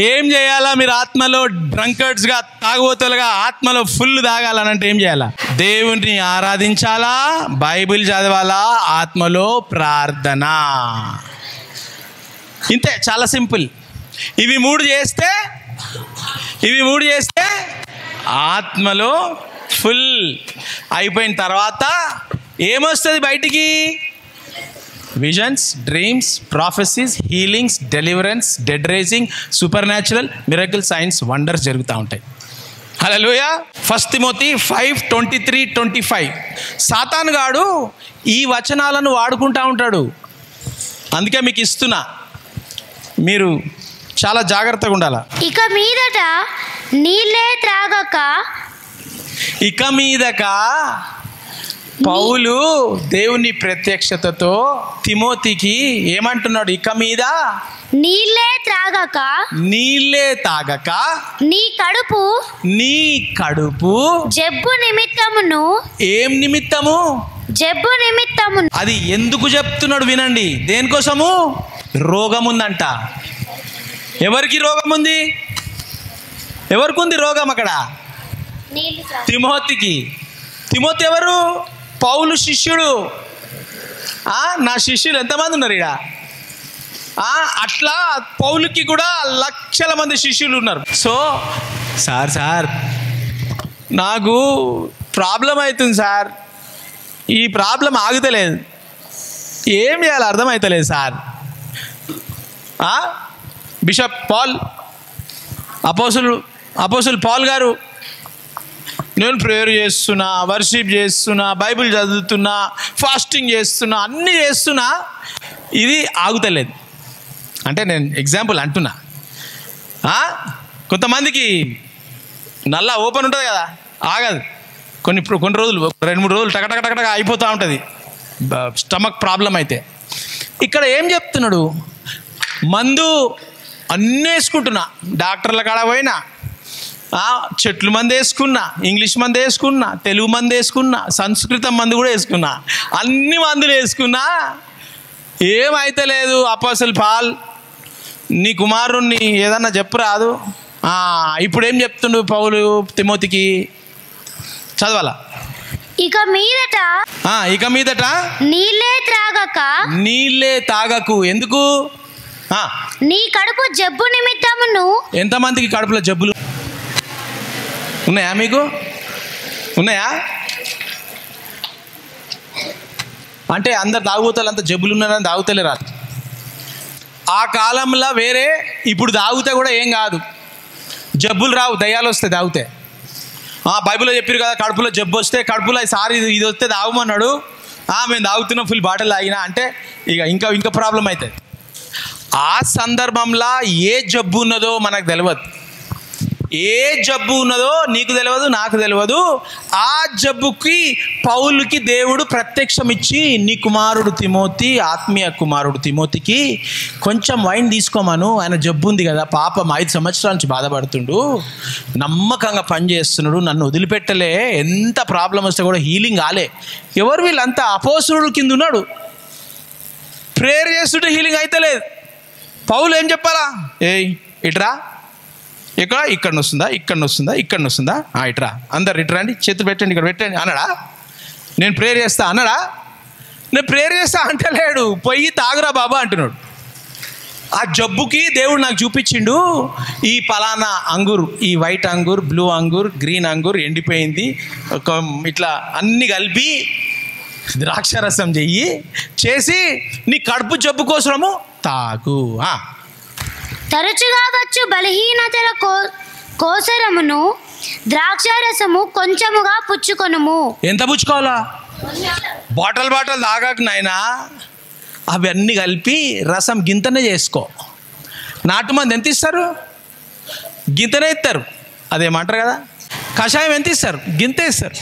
ఏం చేయాలా? మీరు ఆత్మలో డ్రంకర్డ్స్గా, తాగుబోతులుగా ఆత్మలో ఫుల్ తాగాలనంటే ఏం చేయాలా? దేవుని ఆరాధించాలా, బైబిల్ చదవాలా, ఆత్మలో ప్రార్థన. ఇంతే, చాలా సింపుల్. ఇవి మూడు చేస్తే ఆత్మలో ఫుల్ అయిపోయిన తర్వాత ఏమొస్తుంది బయటికి? Visions, dreams, prophecies, healings, deliverance, dead raising, super natural, miracle, signs, wonders జరుగుతూ ఉంటాయి. హల్లెలూయా. 1 తిమోతి 5:23-25. సాతాను గాడు ఈ వచనాలను వాడుకుంటూ ఉంటాడు. అందుకే మీకు ఇస్తున్నా, మీరు చాలా జాగ్రత్తగా ఉండాలి. ఇక మీదట నీళ్ళే త్రాగక, ఇక మీదక పౌలు దేవుని ప్రత్యక్షతతో తిమోతికి ఏమంటున్నాడు? ఇక మీద నీళ్ళే తాగక నీ కడుపు జబ్బు నిమిత్తమును. ఏం నిమిత్తము? జబ్బు నిమిత్తమును. అది ఎందుకు చెప్తున్నాడు వినండి. దేనికోసము? రోగం ఉందంట. ఎవరికి రోగం ఉంది? ఎవరికి ఉంది రోగం అక్కడ? తిమోతికి. తిమోతి ఎవరు? పౌలు శిష్యుడు. నా శిష్యులు ఎంతమంది ఉన్నారు ఇక్కడ? అట్లా పౌలుకి కూడా లక్షల మంది శిష్యులు ఉన్నారు. సో సార్ నాకు ప్రాబ్లం అవుతుంది సార్, ఈ ప్రాబ్లం ఆగుతలేదు, ఏం చేయాలి అర్థమవుతలేదు సార్. బిషప్ పాల్, అపోస్తులు పాల్ గారు, నేను ప్రేయర్ చేస్తున్నా, వర్షిప్ చేస్తున్నా, బైబిల్ చదువుతున్నా, ఫాస్టింగ్ చేస్తున్నా, అన్నీ చేస్తున్నా, ఇది ఆగుతలేదు అంటే నేను ఎగ్జాంపుల్ అంటున్నా. కొంతమందికి నల్లా ఓపెన్ ఉంటుంది కదా, ఆగదు. కొన్ని రోజులు, 2-3 రోజులు టకటక అయిపోతూ ఉంటుంది స్టమక్ ప్రాబ్లం అయితే. ఇక్కడ ఏం చెప్తున్నాడు? మందు అన్నీ వేసుకుంటున్నా, డాక్టర్ల కాడ పోయినా, చెట్లు మందు వేసుకున్నా, ఇంగ్లీష్ మందు వేసుకున్నా, తెలుగు మందు వేసుకున్నా, సంస్కృతం మందు కూడా వేసుకున్నా, అన్ని మందులు వేసుకున్నా, ఏమైతే లేదు. అపోస్తలుడు పాల్, నీ కుమారుణ్ణి ఏదన్నా చెప్పరాదు. ఇప్పుడు ఏం చెప్తుండు పౌలు తిమోతికి? చదవాలా? ఇక మీదట నీళ్ళే తాగకు. ఎందుకు? నీ కడుపు జబ్బు నిమిత్తమును. ఎంతమందికి కడుపులో జబ్బులు ఉన్నాయా? మీకు ఉన్నాయా? అంటే అందరు తాగుతారు, అంత జబ్బులు ఉన్నారని తాగుతలే రాదు. ఆ కాలంలో వేరే, ఇప్పుడు తాగితే కూడా ఏం కాదు, జబ్బులు రావు, దయ్యాలు వస్తాయి తాగితే. బైబిల్లో చెప్పారు కదా, కడుపులో జబ్బు వస్తే, కడుపులో సారి ఇది వస్తే తాగమన్నాడు, మేము తాగుతున్నాం, ఫుల్ బాటిల్ తాగినా అంటే ఇంకా ప్రాబ్లం అవుతుంది. ఆ సందర్భంలో ఏ జబ్బు ఉన్నదో మనకు తెలియదు, ఏ జబ్బు ఉన్నదో నీకు తెలియదు, నాకు తెలియదు. ఆ జబ్బుకి పౌలుకి దేవుడు ప్రత్యక్షం ఇచ్చి, నీ కుమారుడు తిమోతి, ఆత్మీయ కుమారుడు తిమోతికి కొంచెం వైన్ తీసుకోమను, ఆయన జబ్బు ఉంది కదా, పాపం 5 సంవత్సరాల నుంచి బాధపడుతుండు, నమ్మకంగా పనిచేస్తున్నాడు, నన్ను వదిలిపెట్టలే, ఎంత ప్రాబ్లం వస్తే కూడా హీలింగ్ కాలే. ఎవరు వీళ్ళంతా? అపోస్తలుడు కింద ఉన్నాడు, ప్రేయర్ చేస్తుంటే హీలింగ్ అయితే లేదు. పౌలు ఏం చెప్పాలా? ఇట్రా, ఇక్కడ వస్తుందా, ఇక్కడ వస్తుందా, ఇట్రా, అందరు ఇట్రండి, చేతులు పెట్టండి, ఇక్కడ పెట్టండి అన్నాడా? నేను ప్రేయర్ చేస్తా అన్నాడా? నేను ప్రేయర్ చేస్తా అంటలేడు, పోయి తాగురా బాబా అంటున్నాడు. ఆ జబ్బుకి దేవుడు నాకు చూపించిండు, ఈ పలానా అంగూర్, ఈ white Angoor, blue Angoor, green Angoor ఎండిపోయింది, ఇట్లా అన్ని కలిపి ద్రాక్షరసం చెయ్యి చేసి నీ కడుపు జబ్బు కోసము తాగు. తరచుగా వచ్చు బలహీనతల కోసరమును ద్రాక్షారసము కొంచెముగా పుచ్చుకొనుము. ఎంత పుచ్చుకోవాలా? బాటల్ తాగాక నాయనా, అవన్నీ కలిపి రసం గింతనే చేసుకో. నాటు మంది ఎంత ఇస్తారు? గింతనే ఇస్తారు. అదేమంటారు కదా, కషాయం ఎంత ఇస్తారు? గింతే ఇస్తారు.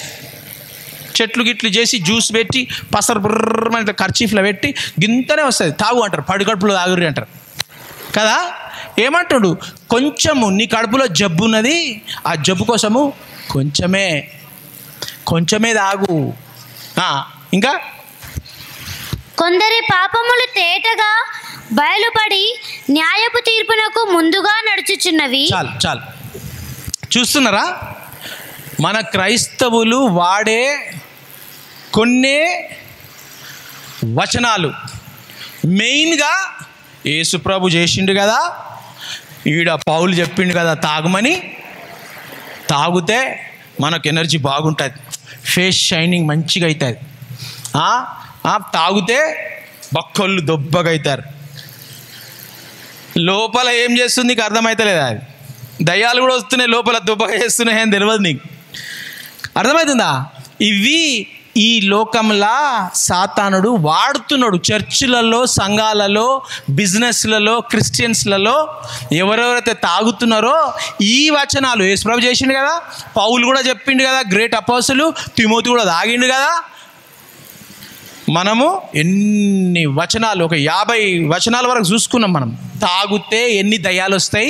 చెట్లు గిట్లు చేసి జ్యూస్ పెట్టి పసరు బుర్రమని ఇట్లా కర్చీఫ్లో పెట్టి గింతనే వస్తుంది, తాగు అంటారు. పడికడుపులో తాగురి అంటారు కదా. ఏమంటాడు? కొంచెము, నీ కడుపులో జబ్బు ఉన్నది, ఆ జబ్బు కోసము కొంచెమే తాగు. ఇంకా కొందరి పాపములు తేటగా బయలుపడి న్యాయపు తీర్పునకు ముందుగా నడుచుచున్నవి. చాలు చూస్తున్నారా? మన క్రైస్తవులు వాడే కొన్ని వచనాలు మెయిన్గా యేసుప్రభు చేసిండు కదా, ఈడ పౌలు చెప్పిండు కదా తాగమని. తాగితే మనకు ఎనర్జీ బాగుంటుంది, ఫేస్ షైనింగ్ మంచిగా అవుతుంది. తాగితే బక్కళ్ళు దొబ్బగా అవుతారు. లోపల ఏం చేస్తుంది నీకు అర్థమవుతలేదు. అది దయ్యాలు కూడా వస్తున్నాయి లోపల, దొబ్బగా చేస్తున్నాయి అని తెలియదు నీకు. అర్థమవుతుందా? ఇవి ఈ లోకంలా సాతానుడు వాడుతున్నాడు. చర్చిలలో, సంఘాలలో, బిజినెస్లలో, క్రిస్టియన్స్లలో ఎవరెవరైతే తాగుతున్నారో ఈ వచనాలు యేసుప్రభు చేసిండు కదా, పౌలు కూడా చెప్పిండు కదా, గ్రేట్ అపోస్తలు తిమోతి కూడా తాగిండు కదా. మనము ఎన్ని వచనాలు, ఒక 50 వచనాల వరకు చూసుకున్నాం మనం. తాగితే ఎన్ని దయ్యాలు వస్తాయి,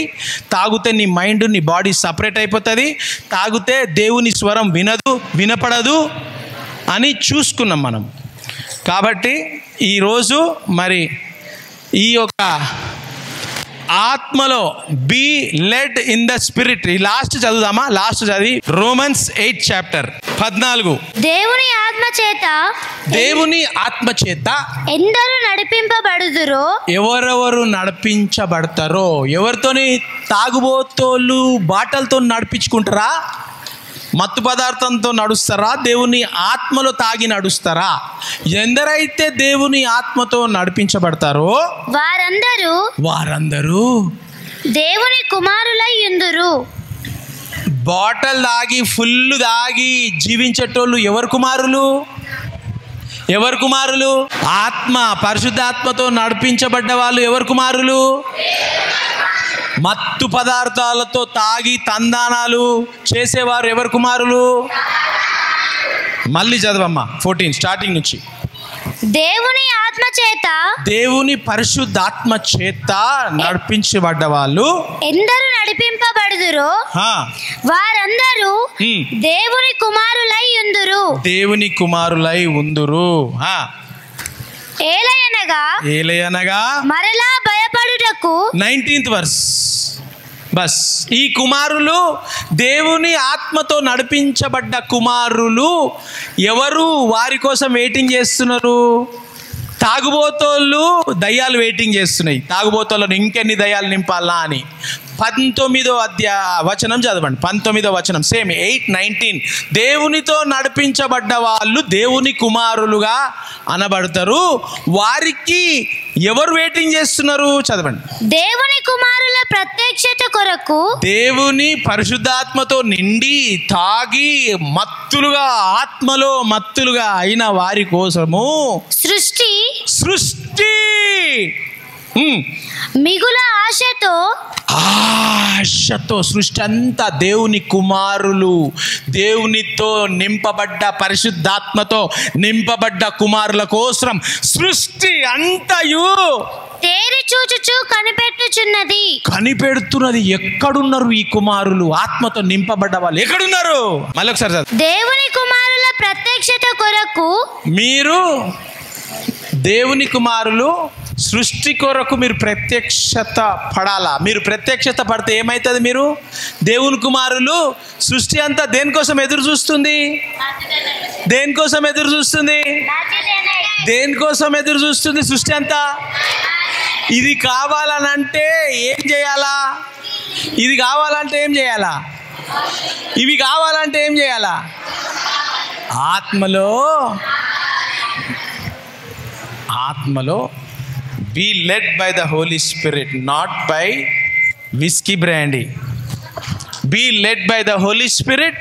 తాగితే నీ మైండ్, నీ బాడీ సపరేట్ అయిపోతుంది, తాగితే దేవుని స్వరం వినపడదు అని చూసుకున్నాం మనం. కాబట్టి ఈరోజు మరి ఈ యొక్క ఆత్మలో be led in the spirit, ఈ లాస్ట్ చదువుదామా? లాస్ట్ చదివి రోమన్స్ 8 చాప్టర్ 14. దేవుని ఆత్మ చేత ఎందరు నడిపింపబడుదురో, ఎవరెవరు నడిపించబడతారో. ఎవరితోని? తాగుబోతోళ్ళు బాటలతో నడిపించుకుంటారా? మత్తు పదార్థంతో నడుస్తారా? దేవుని ఆత్మలో తాగి నడుస్తారా? ఎందరైతే దేవుని ఆత్మతో నడిపించబడతారో వారందరూ దేవుని కుమారులై యుందురు. బాటల్ తాగి ఫుల్ తాగి జీవించేటోళ్ళు ఎవరు కుమారులు? పరిశుద్ధాత్మతో నడిపించబడ్డ వాళ్ళు ఎవరు కుమారులు? మత్తు పదార్థాలతో తాగి తందానాలు చేసేవారు ఎవరు కుమారులు? మళ్ళీ చదవమ్మా 14 స్టార్టింగ్ నుంచి. దేవుని పరిశుద్ధాత్మ చేత నడిపించబడ్డ వాళ్ళు ఎందరు నడిపింపబడుదురో వారందరూ దేవుని కుమారులై ఉందురు. ఏలయనగా మరలా భయపడుటకు 19th వర్స్. బస్ ఈ కుమారులు దేవుని ఆత్మతో నడిపించబడ్డ కుమారులు ఎవరు? వారి కోసం వెయిటింగ్ చేస్తున్నారు. తాగుబోతోళ్ళు దయ్యాలు వెయిటింగ్ చేస్తున్నాయి, తాగుబోతోళ్ళను ఇంకెన్ని దయ్యాలు నింపాలా అని. 19వ వచనం చదవండి. 19వ వచనం సేమ్ 8:19. దేవునితో నడిపించబడ్డ వాళ్ళు దేవుని కుమారులుగా అనబడతారు. వారికి ఎవరు వెయిటింగ్ చేస్తున్నారు? చదవండి. దేవుని కుమారుల ప్రత్యక్షత కొరకు, దేవుని పరిశుద్ధాత్మతో నిండి తాగి ఆత్మలో మత్తులుగా అయిన వారి కోసము సృష్టి మిగుల ఆశతో సృష్టి అంతా దేవుని కుమారులు, దేవునితో నింపబడ్డ పరిశుద్ధాత్మతో నింపబడ్డ కుమారుల కోసం సృష్టి అంతయు తేరి చూచుచు కనిపెడుతున్నది. ఎక్కడున్నారు ఈ కుమారులు? ఆత్మతో నింపబడ్డ వాళ్ళు ఎక్కడున్నారు? మళ్ళీ ఒకసారి దేవుని కుమారుల ప్రత్యక్షత కొరకు, మీరు దేవుని కుమారులు సృష్టి కొరకు మీరు ప్రత్యక్షత పడాలా. మీరు ప్రత్యక్షత పడితే ఏమవుతుంది? మీరు దేవుని కుమారులు. సృష్టి అంతా దేనికోసం ఎదురు చూస్తుంది? దేనికోసం ఎదురు చూస్తుంది? సృష్టి అంతా ఇది కావాలనంటే ఏం చేయాలా? ఇది కావాలంటే ఏం చేయాలా? ఇవి కావాలంటే ఏం చేయాలా? ఆత్మలో be led by the Holy Spirit, not by whiskey brandy. Be led by the Holy Spirit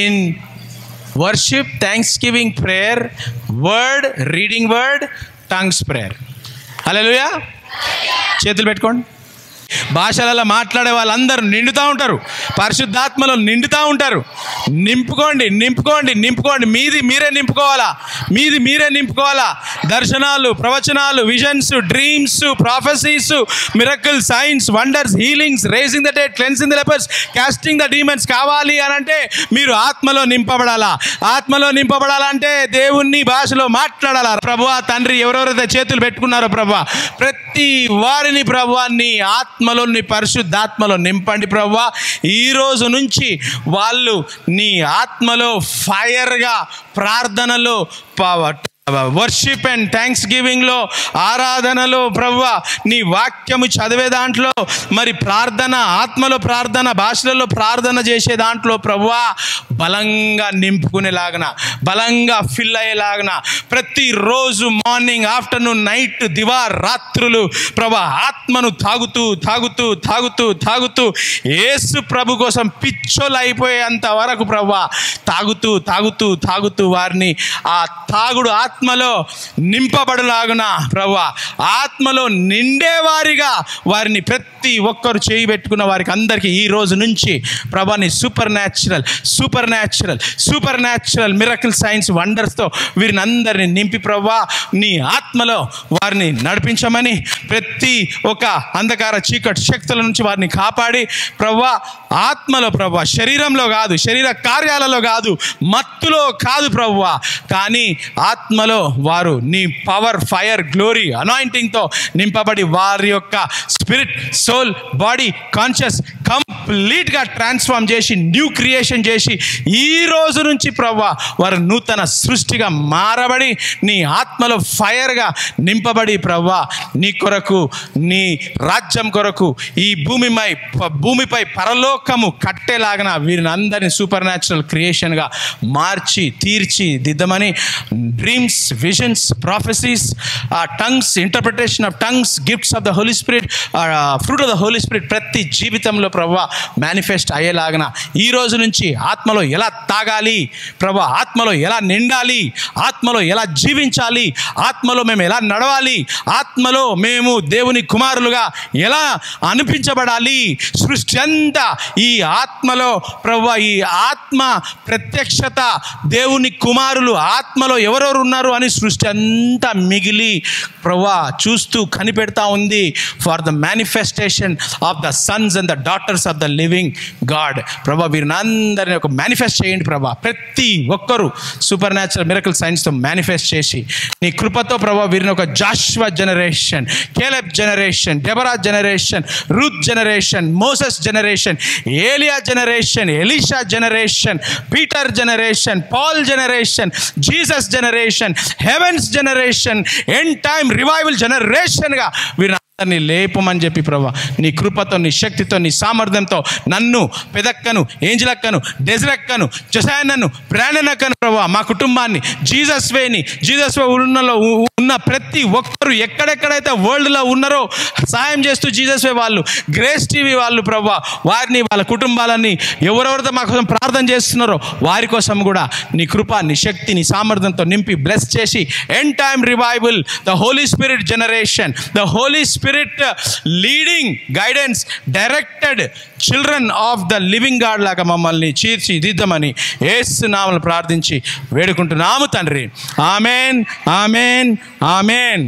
in worship, thanksgiving prayer, word, reading word, tongues prayer. Hallelujah. చేతులు పెట్టుకోండి. భాషలలో మాట్లాడే వాళ్ళందరూ నిండుతూ ఉంటారు, పరిశుద్ధాత్మలో నిండుతూ ఉంటారు. నింపుకోండి, నింపుకోండి, నింపుకోండి. మీది మీరే నింపుకోవాలా. దర్శనాలు, ప్రవచనాలు, visions, dreams, prophecies, miracle, signs, wonders, healings, raising the dead, cleansing the lepers, casting the demons కావాలి అని అంటే మీరు ఆత్మలో నింపబడాలా. ఆత్మలో నింపబడాలంటే దేవుణ్ణి భాషలో మాట్లాడాలా. ప్రభువా తండ్రి, ఎవరెవరైతే చేతులు పెట్టుకున్నారో ప్రభువా, ప్రతి వారిని ప్రభువా నీ ఆత్మలో, నీ పరిశుద్ధాత్మలో నింపండి ప్రభువా. ఈరోజు నుంచి వాళ్ళు నీ ఆత్మలో ఫైర్గా ప్రార్థనలో, వర్షిప్ అండ్ థ్యాంక్స్ గివింగ్లో, ఆరాధనలో ప్రభువా, నీ వాక్యము చదివే దాంట్లో, మరి ప్రార్థన, ఆత్మలో ప్రార్థన, భాషలలో ప్రార్థన చేసే దాంట్లో ప్రభువా బలంగా నింపుకునేలాగన, బలంగా ఫిల్ అయ్యేలాగన ప్రతిరోజు మార్నింగ్, ఆఫ్టర్నూన్, నైట్, దివారాత్రులు ప్రభా ఆత్మను తాగుతూ తాగుతూ తాగుతూ తాగుతూ యేసు ప్రభు కోసం పిచ్చోలు అయిపోయేంత వరకు ప్రభువా తాగుతూ తాగుతూ తాగుతూ వారిని ఆ తాగుడు ఆత్మలో నింపబడులాగున ప్రభువా, ఆత్మలో నిండేవారిగా వారిని ప్రతి ఒక్కరు చేయి పెట్టుకున్న వారికి అందరికీ ఈ రోజు నుంచి ప్రభాని సూపర్ న్యాచురల్ మిరకిల్, సైన్స్, వండర్స్తో వీరిని అందరినీ నింపి ప్రభువా నీ ఆత్మలో వారిని నడిపించమని, ప్రతి ఒక్క అంధకార చీకటి శక్తుల నుంచి వారిని కాపాడి ప్రభువా, ఆత్మలో ప్రభువా, శరీరంలో కాదు, శరీర కార్యాలలో కాదు, మత్తులో కాదు ప్రభువా, కానీ ఆత్మలో వారు నీ పవర్, ఫైర్, గ్లోరీ, అనాయింటింగ్తో నింపబడి వారి యొక్క స్పిరిట్, సోల్, బాడీ, కాన్షియస్ కంప్లీట్గా ట్రాన్స్ఫార్మ్ చేసి, న్యూ క్రియేషన్ చేసి, ఈ రోజు నుంచి ప్రభువా వారు నూతన సృష్టిగా మారబడి నీ ఆత్మలో ఫైర్గా నింపబడి ప్రభువా నీ కొరకు, నీ రాజ్యం కొరకు ఈ భూమిపై పరలోకము కట్టేలాగన వీరిని అందరినీ సూపర్ న్యాచురల్ క్రియేషన్గా మార్చి తీర్చిదిద్దమని, dreams, visions, prophecies, tongues, interpretation of tongues, gifts of the Holi Spirit, fruit of the Holi Spirit ప్రతి జీవితంలో ప్రభువా మేనిఫెస్ట్ అయ్యేలాగన ఈ రోజు నుంచి ఆత్మలో ఎలా తాగాలి ప్రభువా, ఆత్మలో ఎలా నిండాలి, ఆత్మలో ఎలా జీవించాలి, ఆత్మలో మేము ఎలా నడవాలి, ఆత్మలో మేము దేవుని కుమారులుగా ఎలా అనిపించబడాలి, సృష్టి అంతా ఈ ఆత్మలో ప్రభువా, ఈ ఆత్మ ప్రత్యక్షత, దేవుని కుమారులు ఆత్మలో ఎవరెవరు ఉన్నారు అని సృష్టి అంతా మిగిలి ప్రభువా చూస్తూ కనిపెడతా ఉంది for the manifestation of the sons and the daughters of the living God. ప్రభువా వీరిని అందరినీ ఒక మేనిఫెస్ట్ చేయండి ప్రభువా, ప్రతి ఒక్కరూ సూపర్ న్యాచురల్ మిరకిల్ సైన్స్తో మేనిఫెస్ట్ చేసి నీ కృపతో ప్రభువా వీరిని ఒక Joshua generation, Caleb generation, Deborah generation, Ruth generation, Moses generation, ఏలియా generation, Elisha generation, Peter generation, Paul generation, Jesus generation, heavens generation, end time revival జనరేషన్గా వీరిని అందరినీ లేపమని చెప్పి ప్రభా నీ కృపతో, నీ శక్తితో, నీ సామర్థ్యంతో నన్ను, పెదక్కను, ఏంజలక్కను, డెజరక్కను, జొసాయన్నను, బ్రాండనక్కను ప్రభా మా కుటుంబాన్ని జీసస్ వేని, జీసస్ వే ఉన్న ప్రతి ఒక్కరు ఎక్కడెక్కడైతే వరల్డ్లో ఉన్నారో సహాయం చేస్తూ జీసస్ వే వాళ్ళు, గ్రేస్ టీవీ వాళ్ళు ప్రభా వారిని, వాళ్ళ కుటుంబాలని, ఎవరెవరితో మా కోసం ప్రార్థన చేస్తున్నారో వారి కోసం కూడా నీ కృప, నీ శక్తి, నీ సామర్థ్యంతో నింపి బ్లెస్ చేసి end time revival, the Holi spirit generation, the Holi spirit leading, guidance, directed children of the living God లాగా మమ్మల్ని తీర్చిదిద్దమని యేసు నామములో ప్రార్థించి వేడుకుంటున్నాము తండ్రి. Amen, amen, amen.